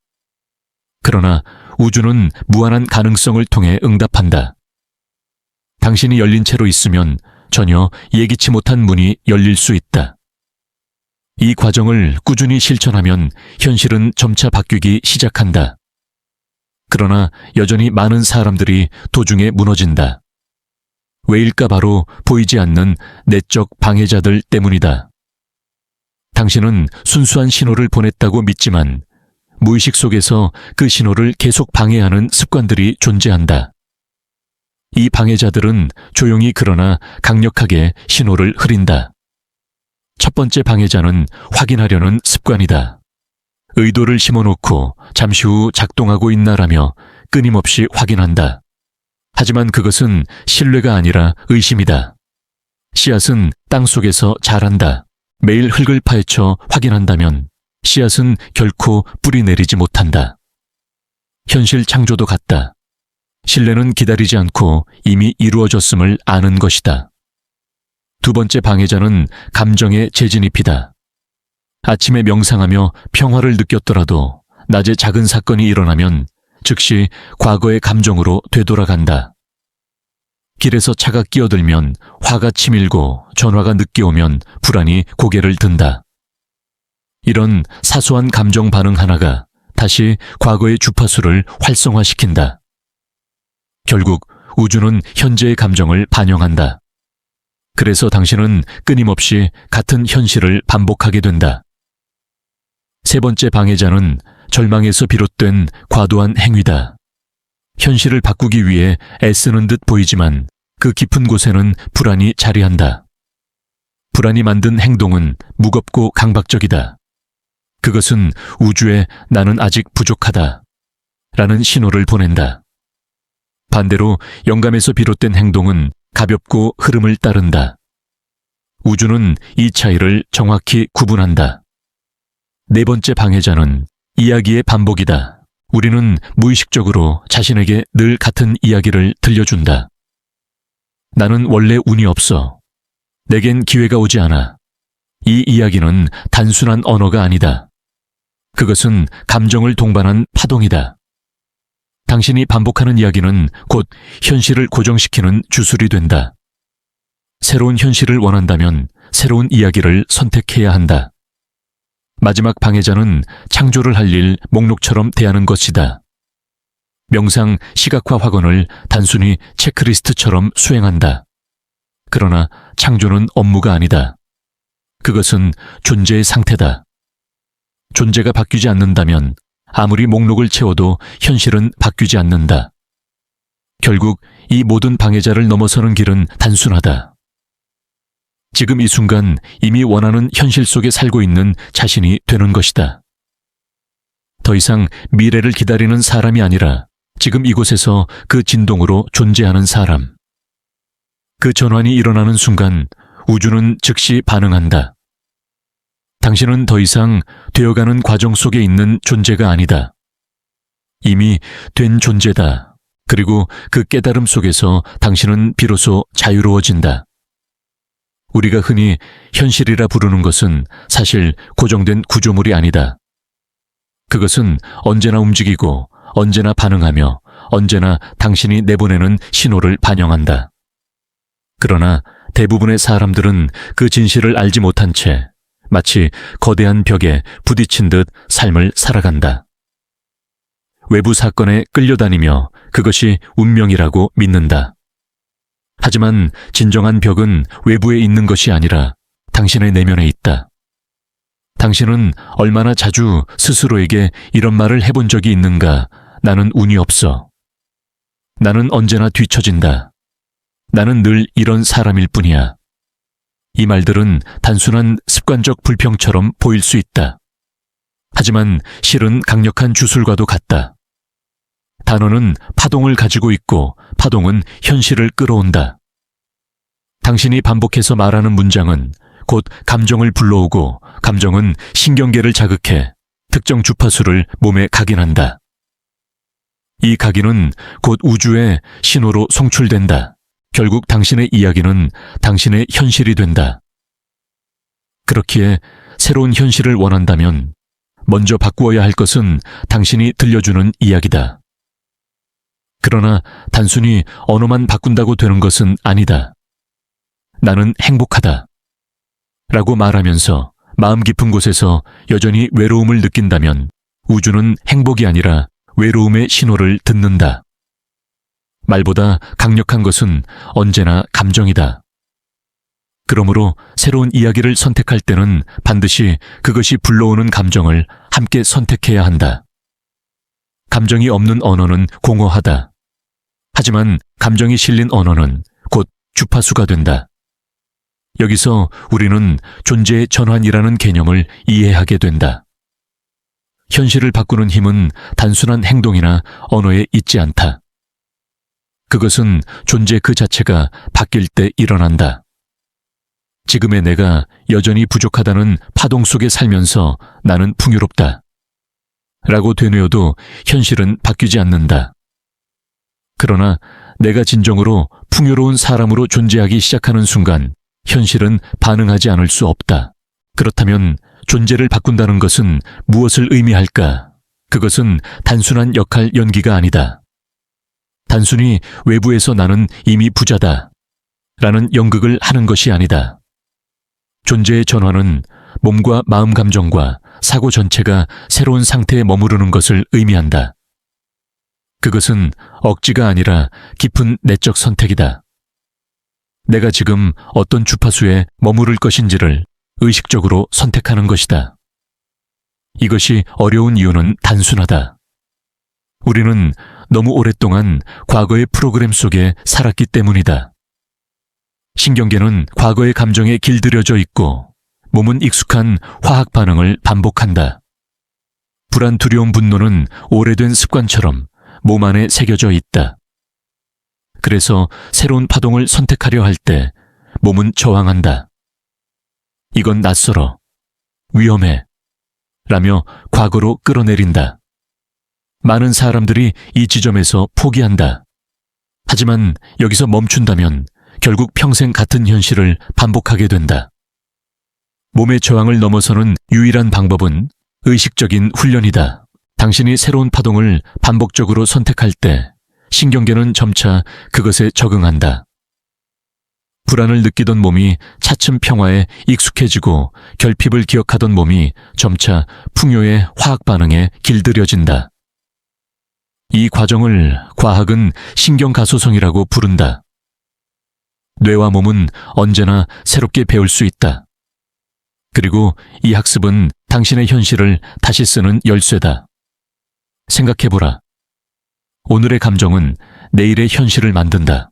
그러나 우주는 무한한 가능성을 통해 응답한다. 당신이 열린 채로 있으면 전혀 예기치 못한 문이 열릴 수 있다. 이 과정을 꾸준히 실천하면 현실은 점차 바뀌기 시작한다. 그러나 여전히 많은 사람들이 도중에 무너진다. 왜일까? 바로 보이지 않는 내적 방해자들 때문이다. 당신은 순수한 신호를 보냈다고 믿지만 무의식 속에서 그 신호를 계속 방해하는 습관들이 존재한다. 이 방해자들은 조용히 그러나 강력하게 신호를 흐린다. 첫 번째 방해자는 확인하려는 습관이다. 의도를 심어놓고 잠시 후 작동하고 있나라며 끊임없이 확인한다. 하지만 그것은 신뢰가 아니라 의심이다. 씨앗은 땅 속에서 자란다. 매일 흙을 파헤쳐 확인한다면 씨앗은 결코 뿌리 내리지 못한다. 현실 창조도 같다. 신뢰는 기다리지 않고 이미 이루어졌음을 아는 것이다. 두 번째 방해자는 감정의 재진입이다. 아침에 명상하며 평화를 느꼈더라도 낮에 작은 사건이 일어나면 즉시 과거의 감정으로 되돌아간다. 길에서 차가 끼어들면 화가 치밀고 전화가 늦게 오면 불안이 고개를 든다. 이런 사소한 감정 반응 하나가 다시 과거의 주파수를 활성화시킨다. 결국 우주는 현재의 감정을 반영한다. 그래서 당신은 끊임없이 같은 현실을 반복하게 된다. 세 번째 방해자는 절망에서 비롯된 과도한 행위다. 현실을 바꾸기 위해 애쓰는 듯 보이지만 그 깊은 곳에는 불안이 자리한다. 불안이 만든 행동은 무겁고 강박적이다. 그것은 우주에 나는 아직 부족하다 라는 신호를 보낸다. 반대로 영감에서 비롯된 행동은 가볍고 흐름을 따른다. 우주는 이 차이를 정확히 구분한다. 네 번째 방해자는 이야기의 반복이다. 우리는 무의식적으로 자신에게 늘 같은 이야기를 들려준다. 나는 원래 운이 없어. 내겐 기회가 오지 않아. 이 이야기는 단순한 언어가 아니다. 그것은 감정을 동반한 파동이다. 당신이 반복하는 이야기는 곧 현실을 고정시키는 주술이 된다. 새로운 현실을 원한다면 새로운 이야기를 선택해야 한다. 마지막 방해자는 창조를 할 일 목록처럼 대하는 것이다. 명상 시각화 확언을 단순히 체크리스트처럼 수행한다. 그러나 창조는 업무가 아니다. 그것은 존재의 상태다. 존재가 바뀌지 않는다면 아무리 목록을 채워도 현실은 바뀌지 않는다. 결국 이 모든 방해자를 넘어서는 길은 단순하다. 지금 이 순간 이미 원하는 현실 속에 살고 있는 자신이 되는 것이다. 더 이상 미래를 기다리는 사람이 아니라 지금 이곳에서 그 진동으로 존재하는 사람. 그 전환이 일어나는 순간 우주는 즉시 반응한다. 당신은 더 이상 되어가는 과정 속에 있는 존재가 아니다. 이미 된 존재다. 그리고 그 깨달음 속에서 당신은 비로소 자유로워진다. 우리가 흔히 현실이라 부르는 것은 사실 고정된 구조물이 아니다. 그것은 언제나 움직이고 언제나 반응하며 언제나 당신이 내보내는 신호를 반영한다. 그러나 대부분의 사람들은 그 진실을 알지 못한 채 마치 거대한 벽에 부딪힌 듯 삶을 살아간다. 외부 사건에 끌려다니며 그것이 운명이라고 믿는다. 하지만 진정한 벽은 외부에 있는 것이 아니라 당신의 내면에 있다. 당신은 얼마나 자주 스스로에게 이런 말을 해본 적이 있는가? 나는 운이 없어. 나는 언제나 뒤처진다. 나는 늘 이런 사람일 뿐이야. 이 말들은 단순한 습관적 불평처럼 보일 수 있다. 하지만 실은 강력한 주술과도 같다. 단어는 파동을 가지고 있고 파동은 현실을 끌어온다. 당신이 반복해서 말하는 문장은 곧 감정을 불러오고 감정은 신경계를 자극해 특정 주파수를 몸에 각인한다. 이 각인은 곧 우주의 신호로 송출된다. 결국 당신의 이야기는 당신의 현실이 된다. 그렇기에 새로운 현실을 원한다면 먼저 바꾸어야 할 것은 당신이 들려주는 이야기다. 그러나 단순히 언어만 바꾼다고 되는 것은 아니다. 나는 행복하다. 라고 말하면서 마음 깊은 곳에서 여전히 외로움을 느낀다면 우주는 행복이 아니라 외로움의 신호를 듣는다. 말보다 강력한 것은 언제나 감정이다. 그러므로 새로운 이야기를 선택할 때는 반드시 그것이 불러오는 감정을 함께 선택해야 한다. 감정이 없는 언어는 공허하다. 하지만 감정이 실린 언어는 곧 주파수가 된다. 여기서 우리는 존재의 전환이라는 개념을 이해하게 된다. 현실을 바꾸는 힘은 단순한 행동이나 언어에 있지 않다. 그것은 존재 그 자체가 바뀔 때 일어난다. 지금의 내가 여전히 부족하다는 파동 속에 살면서 나는 풍요롭다. 라고 되뇌어도 현실은 바뀌지 않는다. 그러나 내가 진정으로 풍요로운 사람으로 존재하기 시작하는 순간 현실은 반응하지 않을 수 없다. 그렇다면 존재를 바꾼다는 것은 무엇을 의미할까? 그것은 단순한 역할 연기가 아니다. 단순히 외부에서 나는 이미 부자다. 라는 연극을 하는 것이 아니다. 존재의 전환은 몸과 마음 감정과 사고 전체가 새로운 상태에 머무르는 것을 의미한다. 그것은 억지가 아니라 깊은 내적 선택이다. 내가 지금 어떤 주파수에 머무를 것인지를 의식적으로 선택하는 것이다. 이것이 어려운 이유는 단순하다. 우리는 너무 오랫동안 과거의 프로그램 속에 살았기 때문이다. 신경계는 과거의 감정에 길들여져 있고 몸은 익숙한 화학 반응을 반복한다. 불안, 두려움, 분노는 오래된 습관처럼 몸 안에 새겨져 있다. 그래서 새로운 파동을 선택하려 할 때 몸은 저항한다. 이건 낯설어, 위험해, 라며 과거로 끌어내린다. 많은 사람들이 이 지점에서 포기한다. 하지만 여기서 멈춘다면 결국 평생 같은 현실을 반복하게 된다. 몸의 저항을 넘어서는 유일한 방법은 의식적인 훈련이다. 당신이 새로운 파동을 반복적으로 선택할 때 신경계는 점차 그것에 적응한다. 불안을 느끼던 몸이 차츰 평화에 익숙해지고 결핍을 기억하던 몸이 점차 풍요의 화학 반응에 길들여진다. 이 과정을 과학은 신경가소성이라고 부른다. 뇌와 몸은 언제나 새롭게 배울 수 있다. 그리고 이 학습은 당신의 현실을 다시 쓰는 열쇠다. 생각해보라. 오늘의 감정은 내일의 현실을 만든다.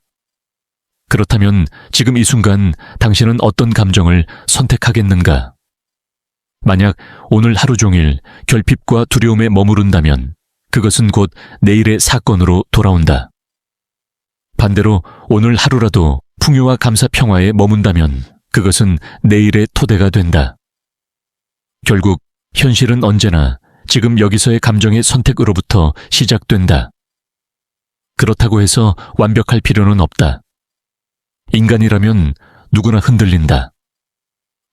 그렇다면 지금 이 순간 당신은 어떤 감정을 선택하겠는가? 만약 오늘 하루 종일 결핍과 두려움에 머무른다면 그것은 곧 내일의 사건으로 돌아온다. 반대로 오늘 하루라도 풍요와 감사 평화에 머문다면 그것은 내일의 토대가 된다. 결국 현실은 언제나 지금 여기서의 감정의 선택으로부터 시작된다. 그렇다고 해서 완벽할 필요는 없다. 인간이라면 누구나 흔들린다.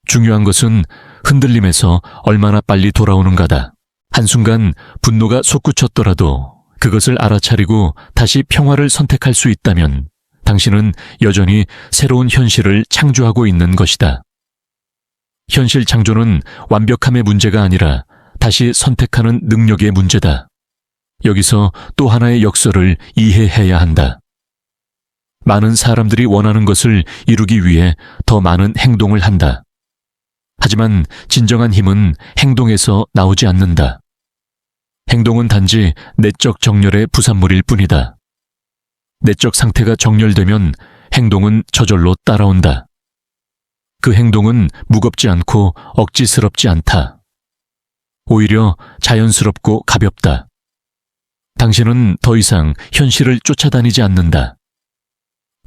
중요한 것은 흔들림에서 얼마나 빨리 돌아오는가다. 한순간 분노가 솟구쳤더라도 그것을 알아차리고 다시 평화를 선택할 수 있다면 당신은 여전히 새로운 현실을 창조하고 있는 것이다. 현실 창조는 완벽함의 문제가 아니라 다시 선택하는 능력의 문제다. 여기서 또 하나의 역설을 이해해야 한다. 많은 사람들이 원하는 것을 이루기 위해 더 많은 행동을 한다. 하지만 진정한 힘은 행동에서 나오지 않는다. 행동은 단지 내적 정렬의 부산물일 뿐이다. 내적 상태가 정렬되면 행동은 저절로 따라온다. 그 행동은 무겁지 않고 억지스럽지 않다. 오히려 자연스럽고 가볍다. 당신은 더 이상 현실을 쫓아다니지 않는다.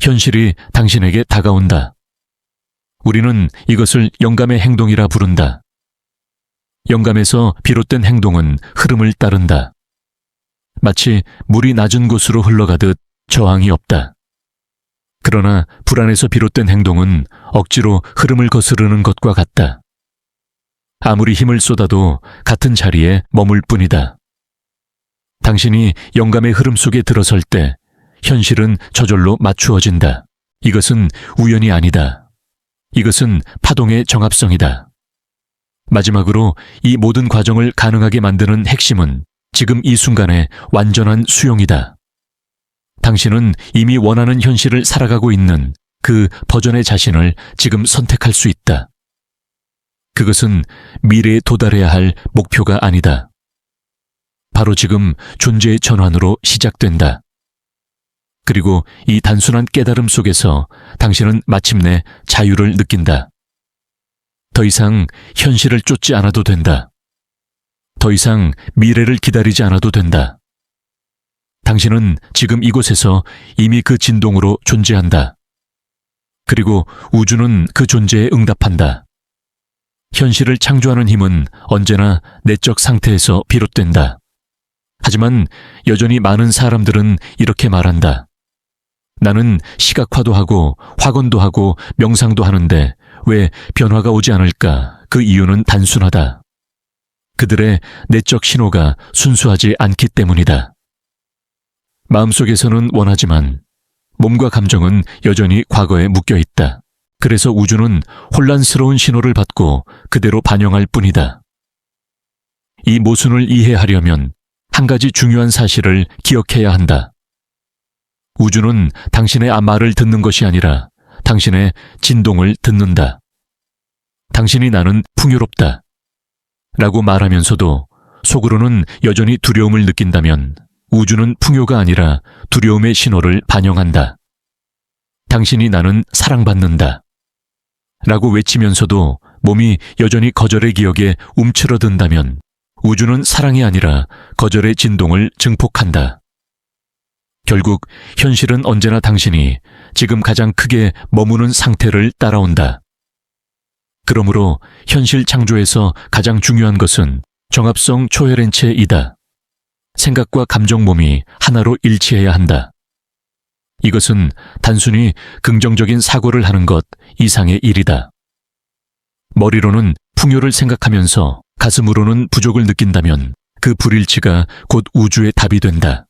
현실이 당신에게 다가온다. 우리는 이것을 영감의 행동이라 부른다. 영감에서 비롯된 행동은 흐름을 따른다. 마치 물이 낮은 곳으로 흘러가듯 저항이 없다. 그러나 불안에서 비롯된 행동은 억지로 흐름을 거스르는 것과 같다. 아무리 힘을 쏟아도 같은 자리에 머물 뿐이다. 당신이 영감의 흐름 속에 들어설 때 현실은 저절로 맞추어진다. 이것은 우연이 아니다. 이것은 파동의 정합성이다. 마지막으로 이 모든 과정을 가능하게 만드는 핵심은 지금 이 순간의 완전한 수용이다. 당신은 이미 원하는 현실을 살아가고 있는 그 버전의 자신을 지금 선택할 수 있다. 그것은 미래에 도달해야 할 목표가 아니다. 바로 지금 존재의 전환으로 시작된다. 그리고 이 단순한 깨달음 속에서 당신은 마침내 자유를 느낀다. 더 이상 현실을 쫓지 않아도 된다. 더 이상 미래를 기다리지 않아도 된다. 당신은 지금 이곳에서 이미 그 진동으로 존재한다. 그리고 우주는 그 존재에 응답한다. 현실을 창조하는 힘은 언제나 내적 상태에서 비롯된다. 하지만 여전히 많은 사람들은 이렇게 말한다. 나는 시각화도 하고 확언도 하고 명상도 하는데 왜 변화가 오지 않을까? 그 이유는 단순하다. 그들의 내적 신호가 순수하지 않기 때문이다. 마음속에서는 원하지만 몸과 감정은 여전히 과거에 묶여 있다. 그래서 우주는 혼란스러운 신호를 받고 그대로 반영할 뿐이다. 이 모순을 이해하려면 한 가지 중요한 사실을 기억해야 한다. 우주는 당신의 말을 듣는 것이 아니라 당신의 진동을 듣는다. 당신이 나는 풍요롭다 라고 말하면서도 속으로는 여전히 두려움을 느낀다면 우주는 풍요가 아니라 두려움의 신호를 반영한다. 당신이 나는 사랑받는다 라고 외치면서도 몸이 여전히 거절의 기억에 움츠러든다면 우주는 사랑이 아니라 거절의 진동을 증폭한다. 결국 현실은 언제나 당신이 지금 가장 크게 머무는 상태를 따라온다. 그러므로 현실 창조에서 가장 중요한 것은 정합성 초혈연체이다. 생각과 감정 몸이 하나로 일치해야 한다. 이것은 단순히 긍정적인 사고를 하는 것 이상의 일이다. 머리로는 풍요를 생각하면서 가슴으로는 부족을 느낀다면 그 불일치가 곧 우주의 답이 된다.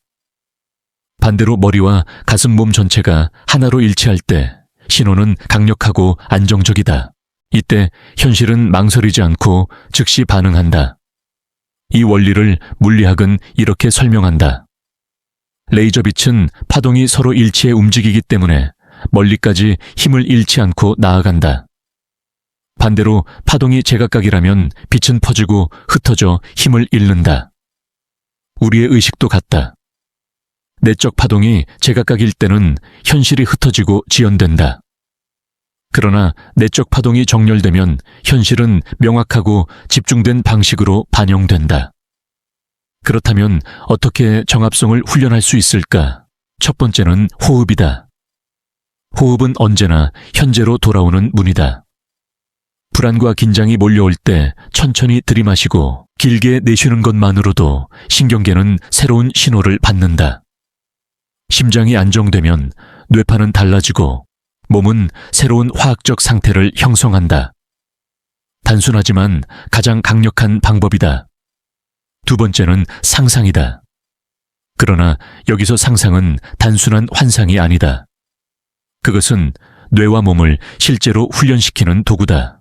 반대로 머리와 가슴 몸 전체가 하나로 일치할 때 신호는 강력하고 안정적이다. 이때 현실은 망설이지 않고 즉시 반응한다. 이 원리를 물리학은 이렇게 설명한다. 레이저 빛은 파동이 서로 일치해 움직이기 때문에 멀리까지 힘을 잃지 않고 나아간다. 반대로 파동이 제각각이라면 빛은 퍼지고 흩어져 힘을 잃는다. 우리의 의식도 같다. 내적 파동이 제각각일 때는 현실이 흩어지고 지연된다. 그러나 내적 파동이 정렬되면 현실은 명확하고 집중된 방식으로 반영된다. 그렇다면 어떻게 정합성을 훈련할 수 있을까? 첫 번째는 호흡이다. 호흡은 언제나 현재로 돌아오는 문이다. 불안과 긴장이 몰려올 때 천천히 들이마시고 길게 내쉬는 것만으로도 신경계는 새로운 신호를 받는다. 심장이 안정되면 뇌파는 달라지고 몸은 새로운 화학적 상태를 형성한다. 단순하지만 가장 강력한 방법이다. 두 번째는 상상이다. 그러나 여기서 상상은 단순한 환상이 아니다. 그것은 뇌와 몸을 실제로 훈련시키는 도구다.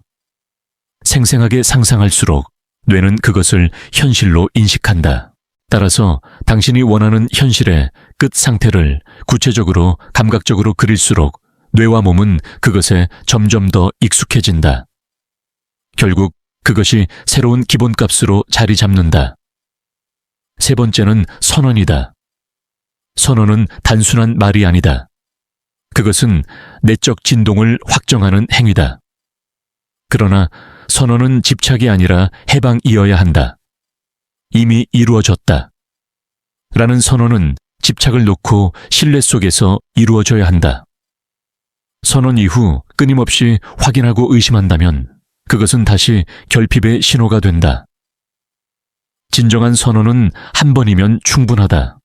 생생하게 상상할수록 뇌는 그것을 현실로 인식한다. 따라서 당신이 원하는 현실의 끝 상태를 구체적으로 감각적으로 그릴수록 뇌와 몸은 그것에 점점 더 익숙해진다. 결국 그것이 새로운 기본값으로 자리 잡는다. 세 번째는 선언이다. 선언은 단순한 말이 아니다. 그것은 내적 진동을 확정하는 행위다. 그러나 선언은 집착이 아니라 해방이어야 한다. 이미 이루어졌다. 라는 선언은 집착을 놓고 신뢰 속에서 이루어져야 한다. 선언 이후 끊임없이 확인하고 의심한다면 그것은 다시 결핍의 신호가 된다. 진정한 선언은 한 번이면 충분하다.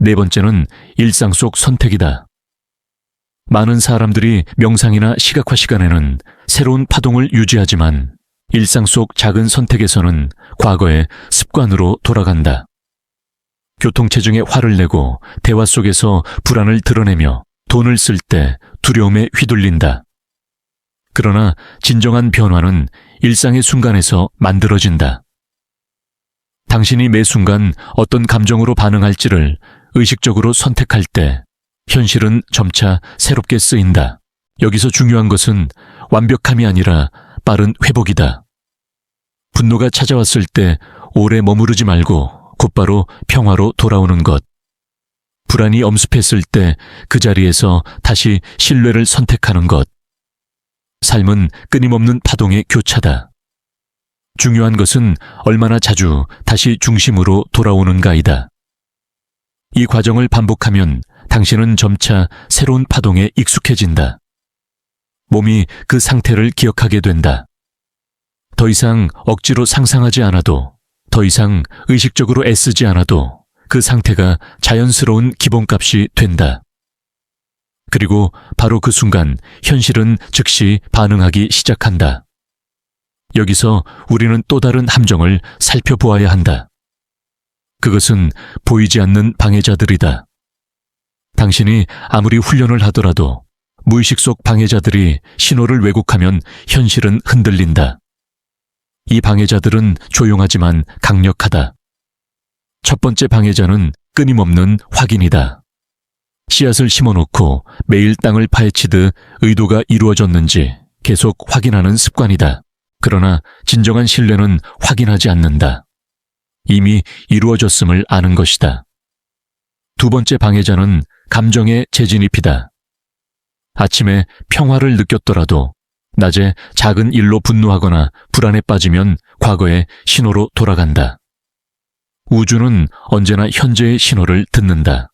네 번째는 일상 속 선택이다. 많은 사람들이 명상이나 시각화 시간에는 새로운 파동을 유지하지만 일상 속 작은 선택에서는 과거의 습관으로 돌아간다. 교통체증에 화를 내고 대화 속에서 불안을 드러내며 돈을 쓸 때 두려움에 휘둘린다. 그러나 진정한 변화는 일상의 순간에서 만들어진다. 당신이 매 순간 어떤 감정으로 반응할지를 의식적으로 선택할 때 현실은 점차 새롭게 쓰인다. 여기서 중요한 것은 완벽함이 아니라 빠른 회복이다. 분노가 찾아왔을 때 오래 머무르지 말고 곧바로 평화로 돌아오는 것. 불안이 엄습했을 때 그 자리에서 다시 신뢰를 선택하는 것. 삶은 끊임없는 파동의 교차다. 중요한 것은 얼마나 자주 다시 중심으로 돌아오는가이다. 이 과정을 반복하면 당신은 점차 새로운 파동에 익숙해진다. 몸이 그 상태를 기억하게 된다. 더 이상 억지로 상상하지 않아도, 더 이상 의식적으로 애쓰지 않아도 그 상태가 자연스러운 기본값이 된다. 그리고 바로 그 순간 현실은 즉시 반응하기 시작한다. 여기서 우리는 또 다른 함정을 살펴보아야 한다. 그것은 보이지 않는 방해자들이다. 당신이 아무리 훈련을 하더라도 무의식 속 방해자들이 신호를 왜곡하면 현실은 흔들린다. 이 방해자들은 조용하지만 강력하다. 첫 번째 방해자는 끊임없는 확인이다. 씨앗을 심어놓고 매일 땅을 파헤치듯 의도가 이루어졌는지 계속 확인하는 습관이다. 그러나 진정한 신뢰는 확인하지 않는다. 이미 이루어졌음을 아는 것이다. 두 번째 방해자는 감정의 재진입이다. 아침에 평화를 느꼈더라도 낮에 작은 일로 분노하거나 불안에 빠지면 과거의 신호로 돌아간다. 우주는 언제나 현재의 신호를 듣는다.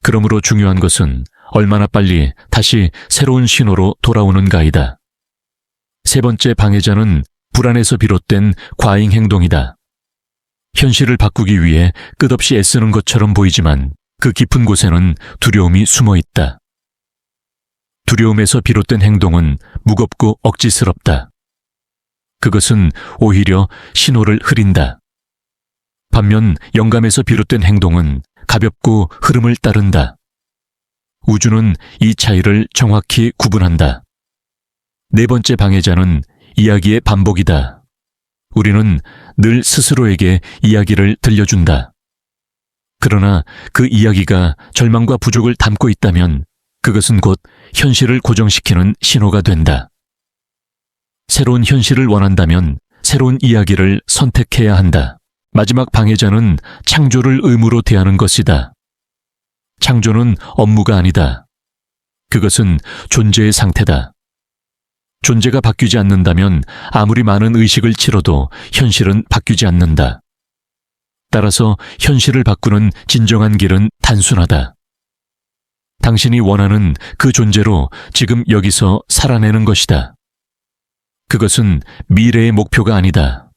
그러므로 중요한 것은 얼마나 빨리 다시 새로운 신호로 돌아오는가이다. 세 번째 방해자는 불안에서 비롯된 과잉 행동이다. 현실을 바꾸기 위해 끝없이 애쓰는 것처럼 보이지만 그 깊은 곳에는 두려움이 숨어 있다. 두려움에서 비롯된 행동은 무겁고 억지스럽다. 그것은 오히려 신호를 흐린다. 반면 영감에서 비롯된 행동은 가볍고 흐름을 따른다. 우주는 이 차이를 정확히 구분한다. 네 번째 방해자는 이야기의 반복이다. 우리는 늘 스스로에게 이야기를 들려준다. 그러나 그 이야기가 절망과 부족을 담고 있다면 그것은 곧 현실을 고정시키는 신호가 된다. 새로운 현실을 원한다면 새로운 이야기를 선택해야 한다. 마지막 방해자는 창조를 의무로 대하는 것이다. 창조는 업무가 아니다. 그것은 존재의 상태다. 존재가 바뀌지 않는다면 아무리 많은 의식을 치러도 현실은 바뀌지 않는다. 따라서 현실을 바꾸는 진정한 길은 단순하다. 당신이 원하는 그 존재로 지금 여기서 살아내는 것이다. 그것은 미래의 목표가 아니다.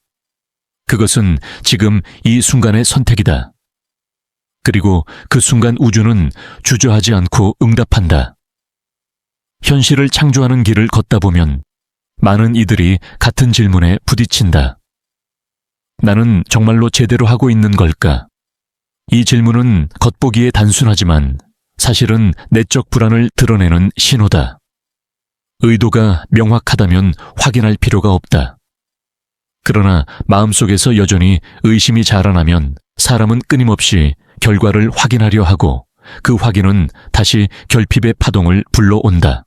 그것은 지금 이 순간의 선택이다. 그리고 그 순간 우주는 주저하지 않고 응답한다. 현실을 창조하는 길을 걷다 보면 많은 이들이 같은 질문에 부딪힌다. 나는 정말로 제대로 하고 있는 걸까? 이 질문은 겉보기에 단순하지만 사실은 내적 불안을 드러내는 신호다. 의도가 명확하다면 확인할 필요가 없다. 그러나 마음속에서 여전히 의심이 자라나면 사람은 끊임없이 결과를 확인하려 하고 그 확인은 다시 결핍의 파동을 불러온다.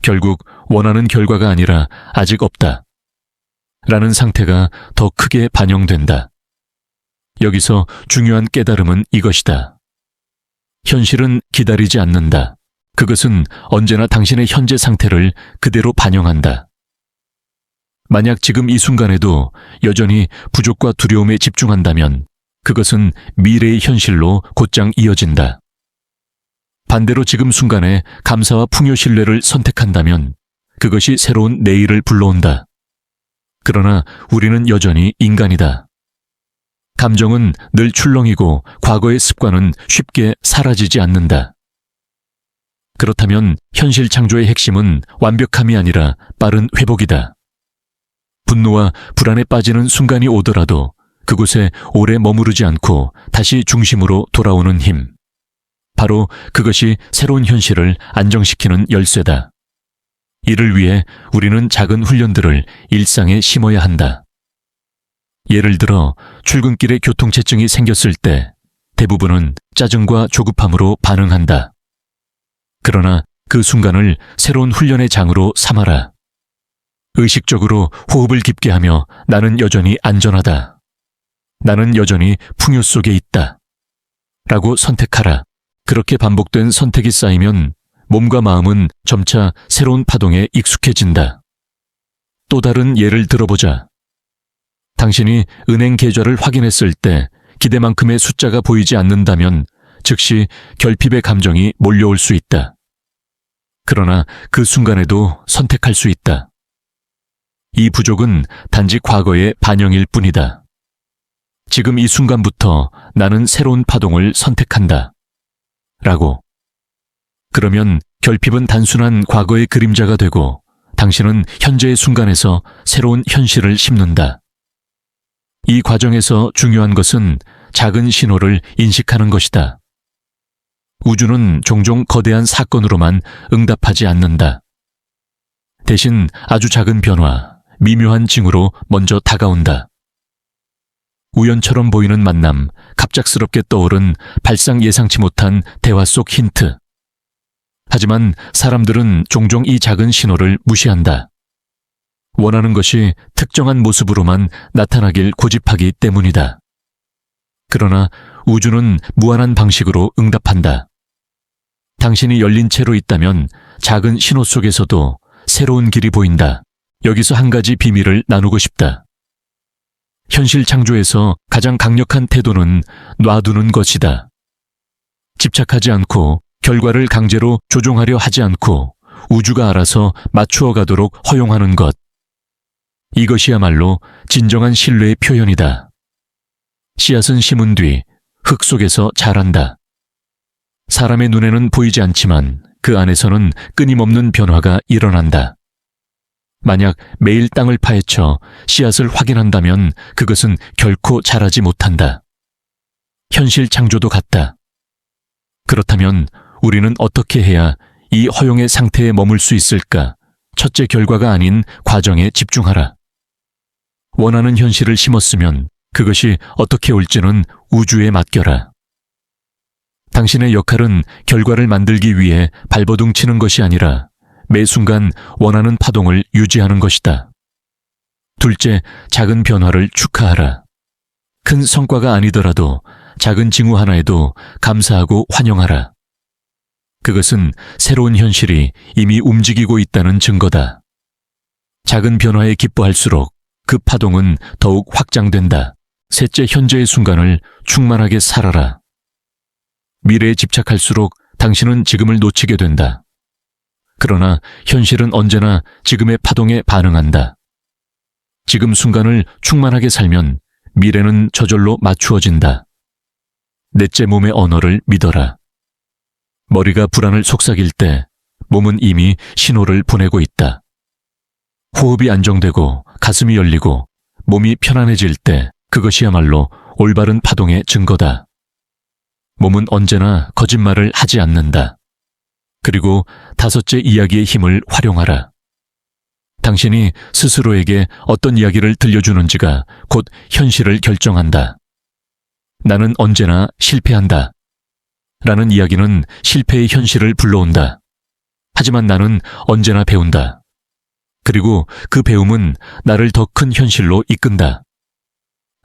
결국 원하는 결과가 아니라 아직 없다. 라는 상태가 더 크게 반영된다. 여기서 중요한 깨달음은 이것이다. 현실은 기다리지 않는다. 그것은 언제나 당신의 현재 상태를 그대로 반영한다. 만약 지금 이 순간에도 여전히 부족과 두려움에 집중한다면 그것은 미래의 현실로 곧장 이어진다. 반대로 지금 순간에 감사와 풍요 신뢰를 선택한다면 그것이 새로운 내일을 불러온다. 그러나 우리는 여전히 인간이다. 감정은 늘 출렁이고 과거의 습관은 쉽게 사라지지 않는다. 그렇다면 현실 창조의 핵심은 완벽함이 아니라 빠른 회복이다. 분노와 불안에 빠지는 순간이 오더라도 그곳에 오래 머무르지 않고 다시 중심으로 돌아오는 힘. 바로 그것이 새로운 현실을 안정시키는 열쇠다. 이를 위해 우리는 작은 훈련들을 일상에 심어야 한다. 예를 들어 출근길에 교통체증이 생겼을 때 대부분은 짜증과 조급함으로 반응한다. 그러나 그 순간을 새로운 훈련의 장으로 삼아라. 의식적으로 호흡을 깊게 하며 나는 여전히 안전하다. 나는 여전히 풍요 속에 있다. 라고 선택하라. 그렇게 반복된 선택이 쌓이면 몸과 마음은 점차 새로운 파동에 익숙해진다. 또 다른 예를 들어보자. 당신이 은행 계좌를 확인했을 때 기대만큼의 숫자가 보이지 않는다면 즉시 결핍의 감정이 몰려올 수 있다. 그러나 그 순간에도 선택할 수 있다. 이 부족은 단지 과거의 반영일 뿐이다. 지금 이 순간부터 나는 새로운 파동을 선택한다. 라고. 그러면 결핍은 단순한 과거의 그림자가 되고 당신은 현재의 순간에서 새로운 현실을 심는다. 이 과정에서 중요한 것은 작은 신호를 인식하는 것이다. 우주는 종종 거대한 사건으로만 응답하지 않는다. 대신 아주 작은 변화, 미묘한 징후로 먼저 다가온다. 우연처럼 보이는 만남, 갑작스럽게 떠오른 발상 예상치 못한 대화 속 힌트. 하지만 사람들은 종종 이 작은 신호를 무시한다. 원하는 것이 특정한 모습으로만 나타나길 고집하기 때문이다. 그러나 우주는 무한한 방식으로 응답한다. 당신이 열린 채로 있다면 작은 신호 속에서도 새로운 길이 보인다. 여기서 한 가지 비밀을 나누고 싶다. 현실 창조에서 가장 강력한 태도는 놔두는 것이다. 집착하지 않고 결과를 강제로 조종하려 하지 않고 우주가 알아서 맞추어 가도록 허용하는 것. 이것이야말로 진정한 신뢰의 표현이다. 씨앗은 심은 뒤 흙 속에서 자란다. 사람의 눈에는 보이지 않지만 그 안에서는 끊임없는 변화가 일어난다. 만약 매일 땅을 파헤쳐 씨앗을 확인한다면 그것은 결코 자라지 못한다. 현실 창조도 같다. 그렇다면 우리는 어떻게 해야 이 허용의 상태에 머물 수 있을까? 첫째, 결과가 아닌 과정에 집중하라. 원하는 현실을 심었으면 그것이 어떻게 올지는 우주에 맡겨라. 당신의 역할은 결과를 만들기 위해 발버둥 치는 것이 아니라 매 순간 원하는 파동을 유지하는 것이다. 둘째, 작은 변화를 축하하라. 큰 성과가 아니더라도 작은 징후 하나에도 감사하고 환영하라. 그것은 새로운 현실이 이미 움직이고 있다는 증거다. 작은 변화에 기뻐할수록 그 파동은 더욱 확장된다. 셋째, 현재의 순간을 충만하게 살아라. 미래에 집착할수록 당신은 지금을 놓치게 된다. 그러나 현실은 언제나 지금의 파동에 반응한다. 지금 순간을 충만하게 살면 미래는 저절로 맞추어진다. 넷째, 몸의 언어를 믿어라. 머리가 불안을 속삭일 때 몸은 이미 신호를 보내고 있다. 호흡이 안정되고 가슴이 열리고 몸이 편안해질 때 그것이야말로 올바른 파동의 증거다. 몸은 언제나 거짓말을 하지 않는다. 그리고 다섯째, 이야기의 힘을 활용하라. 당신이 스스로에게 어떤 이야기를 들려주는지가 곧 현실을 결정한다. 나는 언제나 실패한다. 라는 이야기는 실패의 현실을 불러온다. 하지만 나는 언제나 배운다. 그리고 그 배움은 나를 더 큰 현실로 이끈다.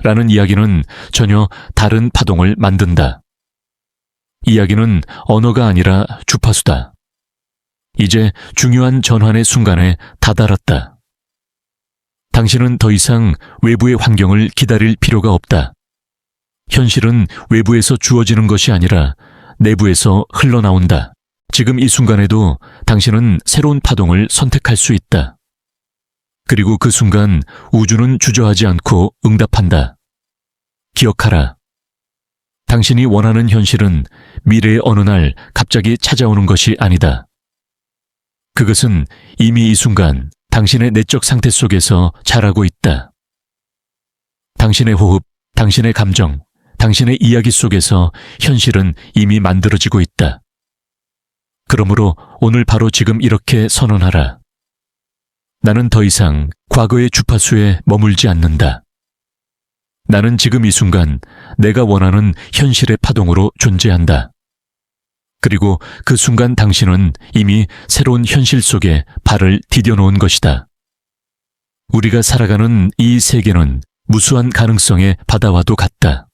라는 이야기는 전혀 다른 파동을 만든다. 이야기는 언어가 아니라 주파수다. 이제 중요한 전환의 순간에 다다랐다. 당신은 더 이상 외부의 환경을 기다릴 필요가 없다. 현실은 외부에서 주어지는 것이 아니라 내부에서 흘러나온다. 지금 이 순간에도 당신은 새로운 파동을 선택할 수 있다. 그리고 그 순간 우주는 주저하지 않고 응답한다. 기억하라. 당신이 원하는 현실은 미래의 어느 날 갑자기 찾아오는 것이 아니다. 그것은 이미 이 순간 당신의 내적 상태 속에서 자라고 있다. 당신의 호흡, 당신의 감정, 당신의 이야기 속에서 현실은 이미 만들어지고 있다. 그러므로 오늘 바로 지금 이렇게 선언하라. 나는 더 이상 과거의 주파수에 머물지 않는다. 나는 지금 이 순간 내가 원하는 현실의 파동으로 존재한다. 그리고 그 순간 당신은 이미 새로운 현실 속에 발을 디뎌 놓은 것이다. 우리가 살아가는 이 세계는 무수한 가능성의 바다와도 같다.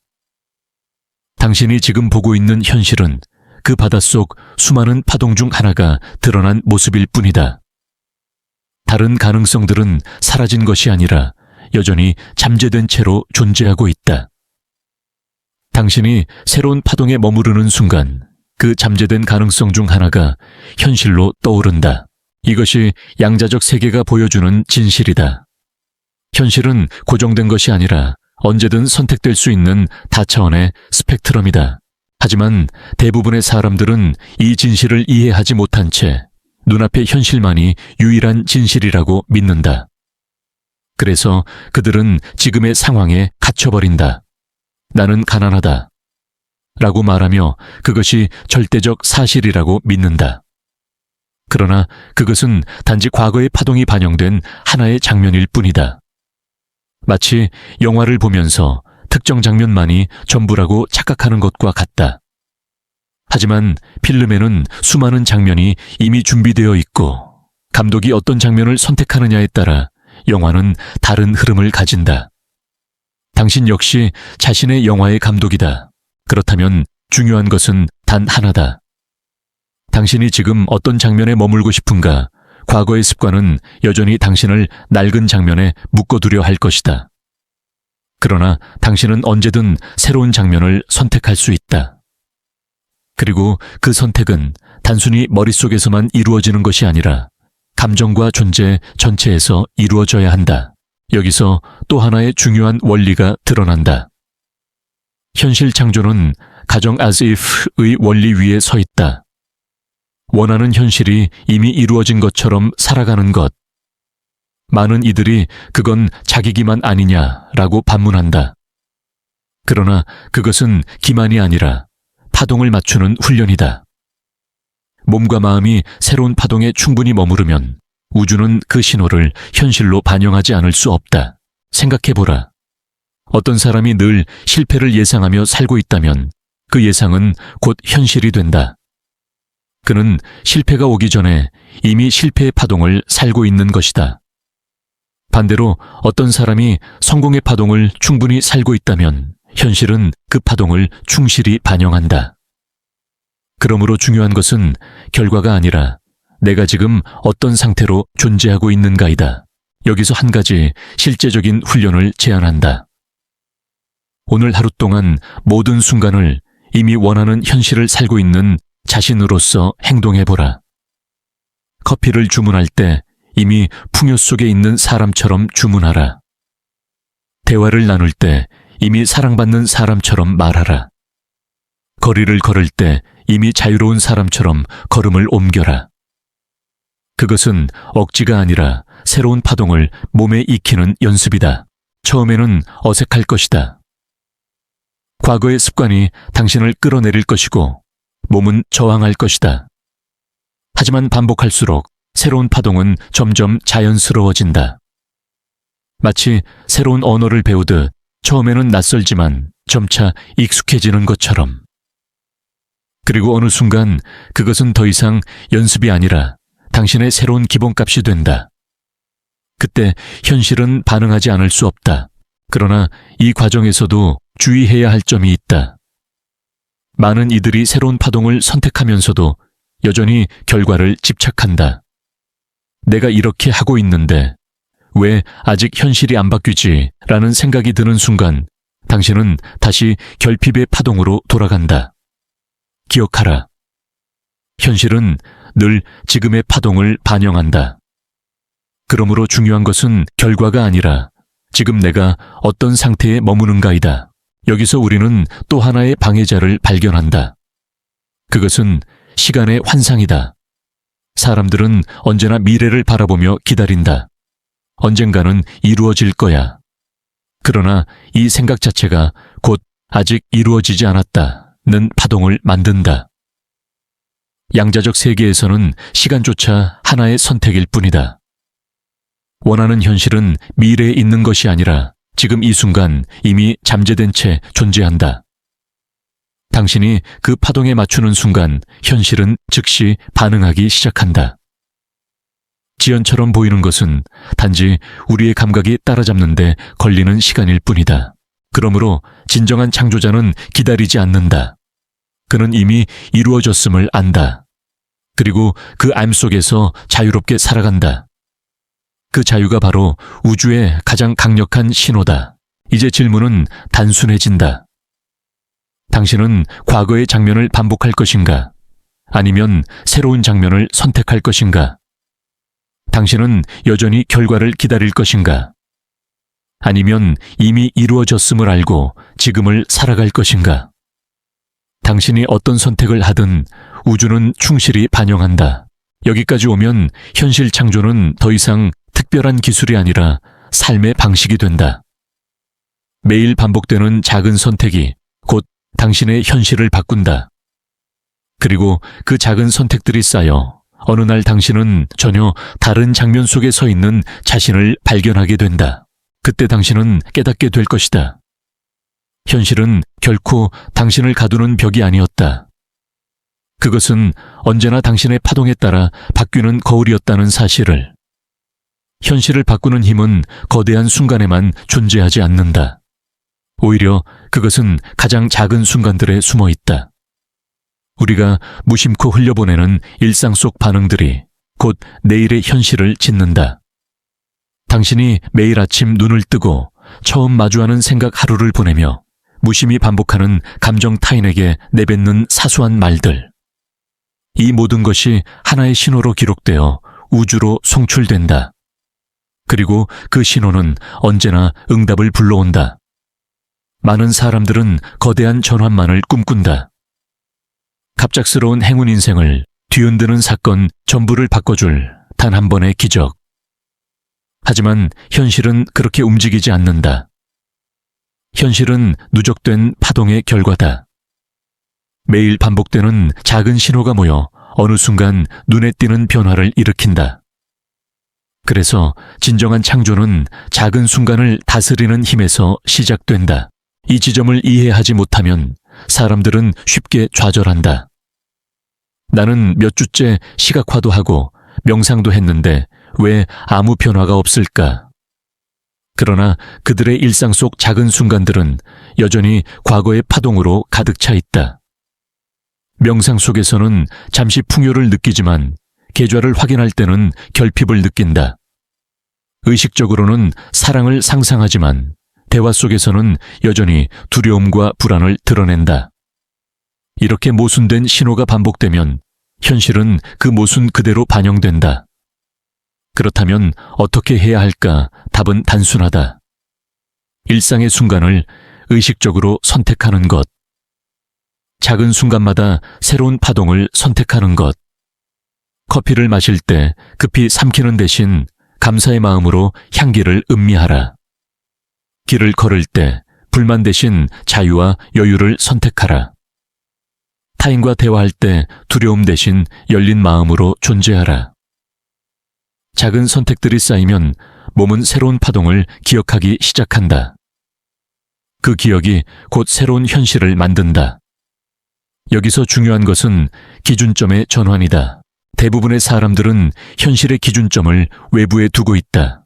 당신이 지금 보고 있는 현실은 그 바닷속 수많은 파동 중 하나가 드러난 모습일 뿐이다. 다른 가능성들은 사라진 것이 아니라 여전히 잠재된 채로 존재하고 있다. 당신이 새로운 파동에 머무르는 순간 그 잠재된 가능성 중 하나가 현실로 떠오른다. 이것이 양자적 세계가 보여주는 진실이다. 현실은 고정된 것이 아니라 언제든 선택될 수 있는 다차원의 스펙트럼이다. 하지만 대부분의 사람들은 이 진실을 이해하지 못한 채 눈앞의 현실만이 유일한 진실이라고 믿는다. 그래서 그들은 지금의 상황에 갇혀버린다. 나는 가난하다. 라고 말하며 그것이 절대적 사실이라고 믿는다. 그러나 그것은 단지 과거의 파동이 반영된 하나의 장면일 뿐이다. 마치 영화를 보면서 특정 장면만이 전부라고 착각하는 것과 같다. 하지만 필름에는 수많은 장면이 이미 준비되어 있고 감독이 어떤 장면을 선택하느냐에 따라 영화는 다른 흐름을 가진다. 당신 역시 자신의 영화의 감독이다. 그렇다면 중요한 것은 단 하나다. 당신이 지금 어떤 장면에 머물고 싶은가? 과거의 습관은 여전히 당신을 낡은 장면에 묶어두려 할 것이다. 그러나 당신은 언제든 새로운 장면을 선택할 수 있다. 그리고 그 선택은 단순히 머릿속에서만 이루어지는 것이 아니라 감정과 존재 전체에서 이루어져야 한다. 여기서 또 하나의 중요한 원리가 드러난다. 현실 창조는 가정 as if의 원리 위에 서 있다. 원하는 현실이 이미 이루어진 것처럼 살아가는 것. 많은 이들이 그건 자기 기만 아니냐라고 반문한다. 그러나 그것은 기만이 아니라 파동을 맞추는 훈련이다. 몸과 마음이 새로운 파동에 충분히 머무르면 우주는 그 신호를 현실로 반영하지 않을 수 없다. 생각해보라. 어떤 사람이 늘 실패를 예상하며 살고 있다면 그 예상은 곧 현실이 된다. 그는 실패가 오기 전에 이미 실패의 파동을 살고 있는 것이다. 반대로 어떤 사람이 성공의 파동을 충분히 살고 있다면 현실은 그 파동을 충실히 반영한다. 그러므로 중요한 것은 결과가 아니라 내가 지금 어떤 상태로 존재하고 있는가이다. 여기서 한 가지 실제적인 훈련을 제안한다. 오늘 하루 동안 모든 순간을 이미 원하는 현실을 살고 있는 자신으로서 행동해보라. 커피를 주문할 때 이미 풍요 속에 있는 사람처럼 주문하라. 대화를 나눌 때 이미 사랑받는 사람처럼 말하라. 거리를 걸을 때 이미 자유로운 사람처럼 걸음을 옮겨라. 그것은 억지가 아니라 새로운 파동을 몸에 익히는 연습이다. 처음에는 어색할 것이다. 과거의 습관이 당신을 끌어내릴 것이고 몸은 저항할 것이다. 하지만 반복할수록 새로운 파동은 점점 자연스러워진다. 마치 새로운 언어를 배우듯 처음에는 낯설지만 점차 익숙해지는 것처럼. 그리고 어느 순간 그것은 더 이상 연습이 아니라 당신의 새로운 기본값이 된다. 그때 현실은 반응하지 않을 수 없다. 그러나 이 과정에서도 주의해야 할 점이 있다. 많은 이들이 새로운 파동을 선택하면서도 여전히 결과를 집착한다. 내가 이렇게 하고 있는데 왜 아직 현실이 안 바뀌지? 라는 생각이 드는 순간 당신은 다시 결핍의 파동으로 돌아간다. 기억하라. 현실은 늘 지금의 파동을 반영한다. 그러므로 중요한 것은 결과가 아니라 지금 내가 어떤 상태에 머무는가이다. 여기서 우리는 또 하나의 방해자를 발견한다. 그것은 시간의 환상이다. 사람들은 언제나 미래를 바라보며 기다린다. 언젠가는 이루어질 거야. 그러나 이 생각 자체가 곧 아직 이루어지지 않았다는 파동을 만든다. 양자적 세계에서는 시간조차 하나의 선택일 뿐이다. 원하는 현실은 미래에 있는 것이 아니라 지금 이 순간 이미 잠재된 채 존재한다. 당신이 그 파동에 맞추는 순간 현실은 즉시 반응하기 시작한다. 지연처럼 보이는 것은 단지 우리의 감각이 따라잡는데 걸리는 시간일 뿐이다. 그러므로 진정한 창조자는 기다리지 않는다. 그는 이미 이루어졌음을 안다. 그리고 그 알 속에서 자유롭게 살아간다. 그 자유가 바로 우주의 가장 강력한 신호다. 이제 질문은 단순해진다. 당신은 과거의 장면을 반복할 것인가? 아니면 새로운 장면을 선택할 것인가? 당신은 여전히 결과를 기다릴 것인가? 아니면 이미 이루어졌음을 알고 지금을 살아갈 것인가? 당신이 어떤 선택을 하든 우주는 충실히 반영한다. 여기까지 오면 현실 창조는 더 이상 특별한 기술이 아니라 삶의 방식이 된다. 매일 반복되는 작은 선택이 곧 당신의 현실을 바꾼다. 그리고 그 작은 선택들이 쌓여 어느 날 당신은 전혀 다른 장면 속에 서 있는 자신을 발견하게 된다. 그때 당신은 깨닫게 될 것이다. 현실은 결코 당신을 가두는 벽이 아니었다. 그것은 언제나 당신의 파동에 따라 바뀌는 거울이었다는 사실을. 현실을 바꾸는 힘은 거대한 순간에만 존재하지 않는다. 오히려 그것은 가장 작은 순간들에 숨어 있다. 우리가 무심코 흘려보내는 일상 속 반응들이 곧 내일의 현실을 짓는다. 당신이 매일 아침 눈을 뜨고 처음 마주하는 생각 하루를 보내며 무심히 반복하는 감정 타인에게 내뱉는 사소한 말들. 이 모든 것이 하나의 신호로 기록되어 우주로 송출된다. 그리고 그 신호는 언제나 응답을 불러온다. 많은 사람들은 거대한 전환만을 꿈꾼다. 갑작스러운 행운 인생을 뒤흔드는 사건 전부를 바꿔줄 단 한 번의 기적. 하지만 현실은 그렇게 움직이지 않는다. 현실은 누적된 파동의 결과다. 매일 반복되는 작은 신호가 모여 어느 순간 눈에 띄는 변화를 일으킨다. 그래서 진정한 창조는 작은 순간을 다스리는 힘에서 시작된다. 이 지점을 이해하지 못하면 사람들은 쉽게 좌절한다. 나는 몇 주째 시각화도 하고 명상도 했는데 왜 아무 변화가 없을까? 그러나 그들의 일상 속 작은 순간들은 여전히 과거의 파동으로 가득 차 있다. 명상 속에서는 잠시 풍요를 느끼지만 계좌를 확인할 때는 결핍을 느낀다. 의식적으로는 사랑을 상상하지만 대화 속에서는 여전히 두려움과 불안을 드러낸다. 이렇게 모순된 신호가 반복되면 현실은 그 모순 그대로 반영된다. 그렇다면 어떻게 해야 할까? 답은 단순하다. 일상의 순간을 의식적으로 선택하는 것. 작은 순간마다 새로운 파동을 선택하는 것. 커피를 마실 때 급히 삼키는 대신 감사의 마음으로 향기를 음미하라. 길을 걸을 때 불만 대신 자유와 여유를 선택하라. 타인과 대화할 때 두려움 대신 열린 마음으로 존재하라. 작은 선택들이 쌓이면 몸은 새로운 파동을 기억하기 시작한다. 그 기억이 곧 새로운 현실을 만든다. 여기서 중요한 것은 기준점의 전환이다. 대부분의 사람들은 현실의 기준점을 외부에 두고 있다.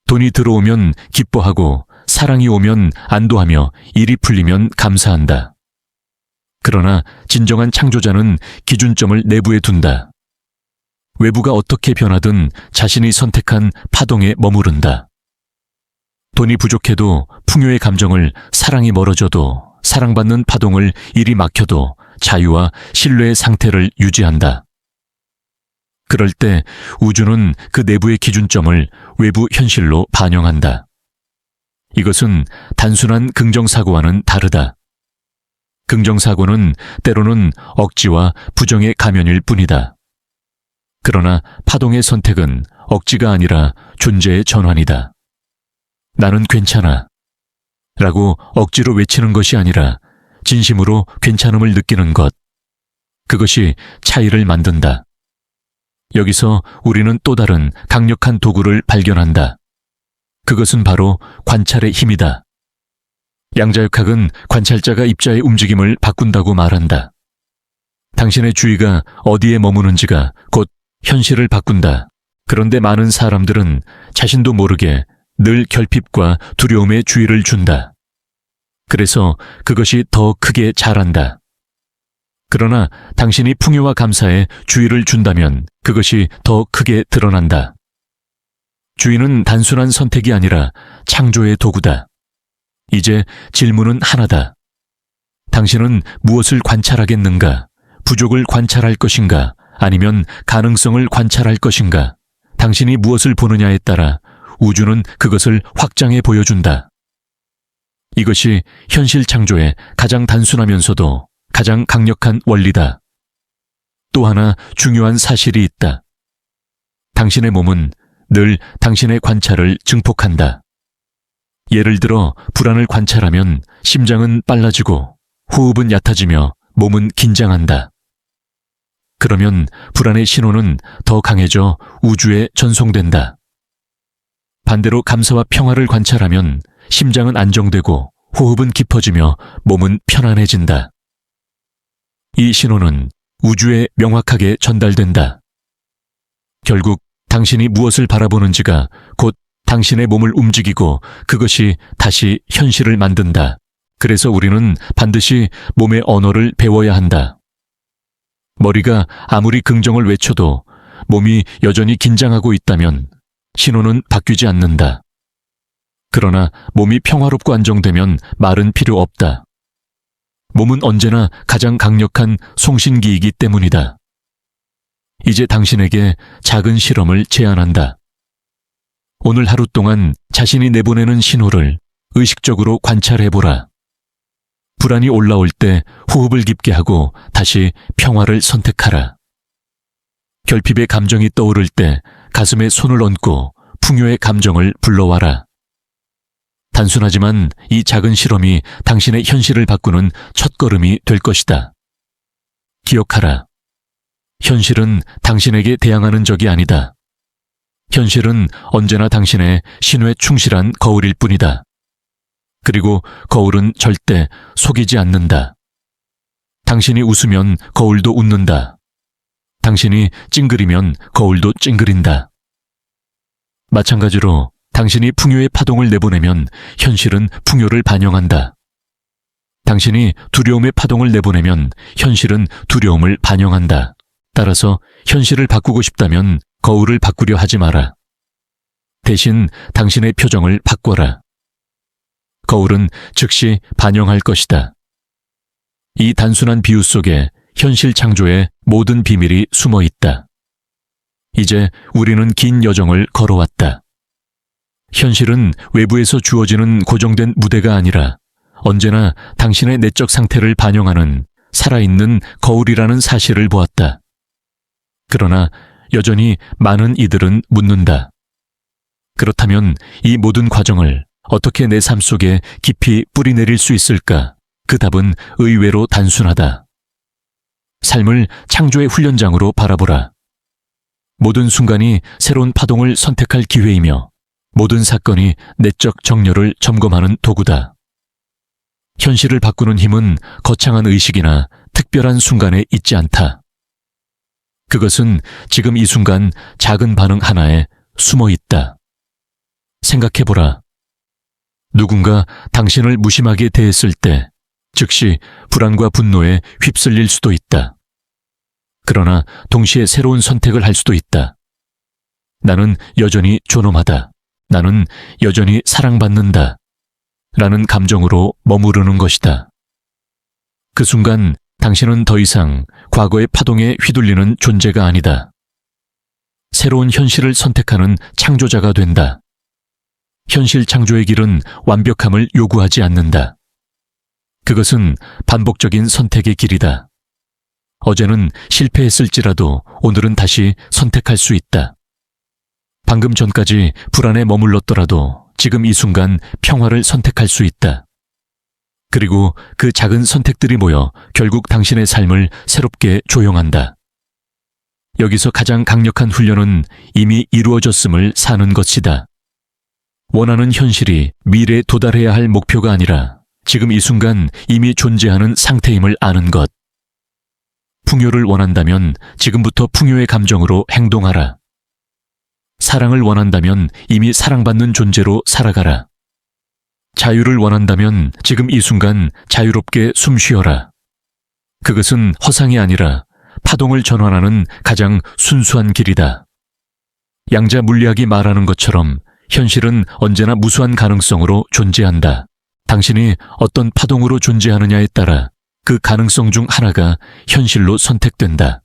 돈이 들어오면 기뻐하고 사랑이 오면 안도하며 일이 풀리면 감사한다. 그러나 진정한 창조자는 기준점을 내부에 둔다. 외부가 어떻게 변하든 자신이 선택한 파동에 머무른다. 돈이 부족해도 풍요의 감정을, 사랑이 멀어져도, 사랑받는 파동을 일이 막혀도 자유와 신뢰의 상태를 유지한다. 그럴 때 우주는 그 내부의 기준점을 외부 현실로 반영한다. 이것은 단순한 긍정사고와는 다르다. 긍정사고는 때로는 억지와 부정의 가면일 뿐이다. 그러나 파동의 선택은 억지가 아니라 존재의 전환이다. 나는 괜찮아 라고 억지로 외치는 것이 아니라 진심으로 괜찮음을 느끼는 것. 그것이 차이를 만든다. 여기서 우리는 또 다른 강력한 도구를 발견한다. 그것은 바로 관찰의 힘이다. 양자역학은 관찰자가 입자의 움직임을 바꾼다고 말한다. 당신의 주의가 어디에 머무는지가 곧 현실을 바꾼다. 그런데 많은 사람들은 자신도 모르게 늘 결핍과 두려움에 주의를 준다. 그래서 그것이 더 크게 자란다. 그러나 당신이 풍요와 감사에 주의를 준다면 그것이 더 크게 드러난다. 주의는 단순한 선택이 아니라 창조의 도구다. 이제 질문은 하나다. 당신은 무엇을 관찰하겠는가? 부족을 관찰할 것인가, 아니면 가능성을 관찰할 것인가, 당신이 무엇을 보느냐에 따라 우주는 그것을 확장해 보여준다. 이것이 현실 창조의 가장 단순하면서도 가장 강력한 원리다. 또 하나 중요한 사실이 있다. 당신의 몸은 늘 당신의 관찰을 증폭한다. 예를 들어 불안을 관찰하면 심장은 빨라지고 호흡은 얕아지며 몸은 긴장한다. 그러면 불안의 신호는 더 강해져 우주에 전송된다. 반대로 감사와 평화를 관찰하면 심장은 안정되고 호흡은 깊어지며 몸은 편안해진다. 이 신호는 우주에 명확하게 전달된다. 결국 당신이 무엇을 바라보는지가 곧 당신의 몸을 움직이고 그것이 다시 현실을 만든다. 그래서 우리는 반드시 몸의 언어를 배워야 한다. 머리가 아무리 긍정을 외쳐도 몸이 여전히 긴장하고 있다면 신호는 바뀌지 않는다. 그러나 몸이 평화롭고 안정되면 말은 필요 없다. 몸은 언제나 가장 강력한 송신기이기 때문이다. 이제 당신에게 작은 실험을 제안한다. 오늘 하루 동안 자신이 내보내는 신호를 의식적으로 관찰해보라. 불안이 올라올 때 호흡을 깊게 하고 다시 평화를 선택하라. 결핍의 감정이 떠오를 때 가슴에 손을 얹고 풍요의 감정을 불러와라. 단순하지만 이 작은 실험이 당신의 현실을 바꾸는 첫걸음이 될 것이다. 기억하라. 현실은 당신에게 대항하는 적이 아니다. 현실은 언제나 당신의 신호에 충실한 거울일 뿐이다. 그리고 거울은 절대 속이지 않는다. 당신이 웃으면 거울도 웃는다. 당신이 찡그리면 거울도 찡그린다. 마찬가지로 당신이 풍요의 파동을 내보내면 현실은 풍요를 반영한다. 당신이 두려움의 파동을 내보내면 현실은 두려움을 반영한다. 따라서 현실을 바꾸고 싶다면 거울을 바꾸려 하지 마라. 대신 당신의 표정을 바꿔라. 거울은 즉시 반영할 것이다. 이 단순한 비유 속에 현실 창조의 모든 비밀이 숨어 있다. 이제 우리는 긴 여정을 걸어왔다. 현실은 외부에서 주어지는 고정된 무대가 아니라 언제나 당신의 내적 상태를 반영하는 살아있는 거울이라는 사실을 보았다. 그러나 여전히 많은 이들은 묻는다. 그렇다면 이 모든 과정을 어떻게 내 삶 속에 깊이 뿌리내릴 수 있을까? 그 답은 의외로 단순하다. 삶을 창조의 훈련장으로 바라보라. 모든 순간이 새로운 파동을 선택할 기회이며 모든 사건이 내적 정렬을 점검하는 도구다. 현실을 바꾸는 힘은 거창한 의식이나 특별한 순간에 있지 않다. 그것은 지금 이 순간 작은 반응 하나에 숨어 있다. 생각해보라. 누군가 당신을 무심하게 대했을 때 즉시 불안과 분노에 휩쓸릴 수도 있다. 그러나 동시에 새로운 선택을 할 수도 있다. 나는 여전히 존엄하다. 나는 여전히 사랑받는다. 라는 감정으로 머무르는 것이다. 그 순간 당신은 더 이상 과거의 파동에 휘둘리는 존재가 아니다. 새로운 현실을 선택하는 창조자가 된다. 현실 창조의 길은 완벽함을 요구하지 않는다. 그것은 반복적인 선택의 길이다. 어제는 실패했을지라도 오늘은 다시 선택할 수 있다. 방금 전까지 불안에 머물렀더라도 지금 이 순간 평화를 선택할 수 있다. 그리고 그 작은 선택들이 모여 결국 당신의 삶을 새롭게 조형한다. 여기서 가장 강력한 훈련은 이미 이루어졌음을 사는 것이다. 원하는 현실이 미래에 도달해야 할 목표가 아니라 지금 이 순간 이미 존재하는 상태임을 아는 것. 풍요를 원한다면 지금부터 풍요의 감정으로 행동하라. 사랑을 원한다면 이미 사랑받는 존재로 살아가라. 자유를 원한다면 지금 이 순간 자유롭게 숨 쉬어라. 그것은 허상이 아니라 파동을 전환하는 가장 순수한 길이다. 양자 물리학이 말하는 것처럼 현실은 언제나 무수한 가능성으로 존재한다. 당신이 어떤 파동으로 존재하느냐에 따라 그 가능성 중 하나가 현실로 선택된다.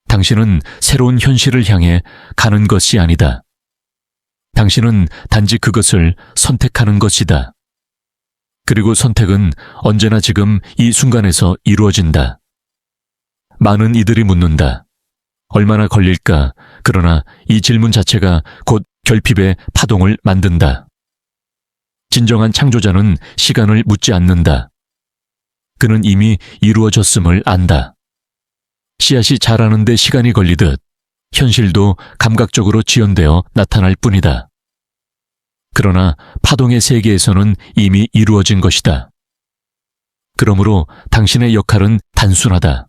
당신은 새로운 현실을 향해 가는 것이 아니다. 당신은 단지 그것을 선택하는 것이다. 그리고 선택은 언제나 지금 이 순간에서 이루어진다. 많은 이들이 묻는다. 얼마나 걸릴까? 그러나 이 질문 자체가 곧 결핍의 파동을 만든다. 진정한 창조자는 시간을 묻지 않는다. 그는 이미 이루어졌음을 안다. 씨앗이 자라는 데 시간이 걸리듯 현실도 감각적으로 지연되어 나타날 뿐이다. 그러나 파동의 세계에서는 이미 이루어진 것이다. 그러므로 당신의 역할은 단순하다.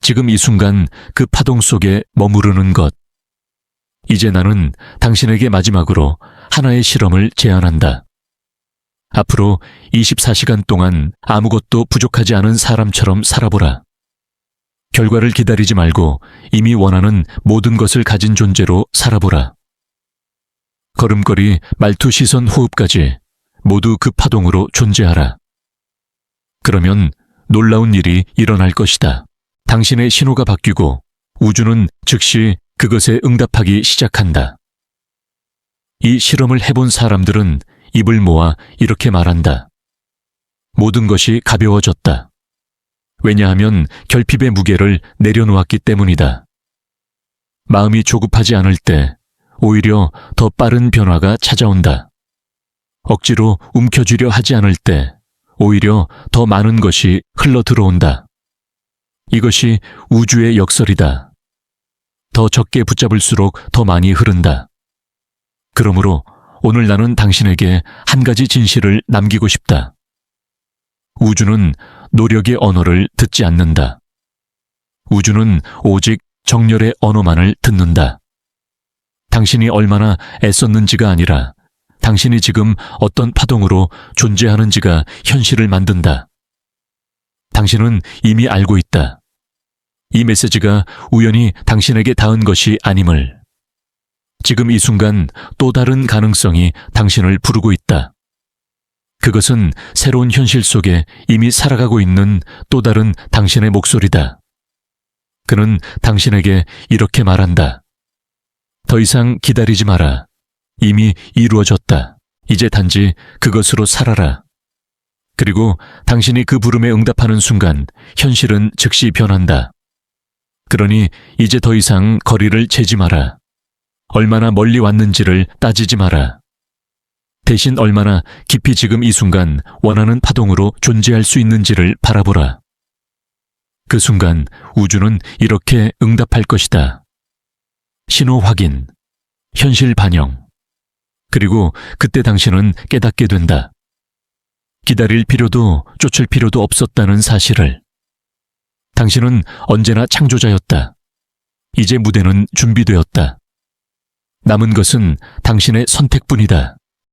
지금 이 순간 그 파동 속에 머무르는 것. 이제 나는 당신에게 마지막으로 하나의 실험을 제안한다. 앞으로 24시간 동안 아무것도 부족하지 않은 사람처럼 살아보라. 결과를 기다리지 말고 이미 원하는 모든 것을 가진 존재로 살아보라. 걸음걸이, 말투, 시선, 호흡까지 모두 그 파동으로 존재하라. 그러면 놀라운 일이 일어날 것이다. 당신의 신호가 바뀌고 우주는 즉시 그것에 응답하기 시작한다. 이 실험을 해본 사람들은 입을 모아 이렇게 말한다. 모든 것이 가벼워졌다. 왜냐하면 결핍의 무게를 내려놓았기 때문이다. 마음이 조급하지 않을 때 오히려 더 빠른 변화가 찾아온다. 억지로 움켜쥐려 하지 않을 때 오히려 더 많은 것이 흘러 들어온다. 이것이 우주의 역설이다. 더 적게 붙잡을수록 더 많이 흐른다. 그러므로 오늘 나는 당신에게 한 가지 진실을 남기고 싶다. 우주는 노력의 언어를 듣지 않는다. 우주는 오직 정열의 언어만을 듣는다. 당신이 얼마나 애썼는지가 아니라 당신이 지금 어떤 파동으로 존재하는지가 현실을 만든다. 당신은 이미 알고 있다. 이 메시지가 우연히 당신에게 닿은 것이 아님을. 지금 이 순간 또 다른 가능성이 당신을 부르고 있다. 그것은 새로운 현실 속에 이미 살아가고 있는 또 다른 당신의 목소리다. 그는 당신에게 이렇게 말한다. 더 이상 기다리지 마라. 이미 이루어졌다. 이제 단지 그것으로 살아라. 그리고 당신이 그 부름에 응답하는 순간 현실은 즉시 변한다. 그러니 이제 더 이상 거리를 재지 마라. 얼마나 멀리 왔는지를 따지지 마라. 대신 얼마나 깊이 지금 이 순간 원하는 파동으로 존재할 수 있는지를 바라보라. 그 순간 우주는 이렇게 응답할 것이다. 신호 확인, 현실 반영. 그리고 그때 당신은 깨닫게 된다. 기다릴 필요도 쫓을 필요도 없었다는 사실을. 당신은 언제나 창조자였다. 이제 무대는 준비되었다. 남은 것은 당신의 선택뿐이다.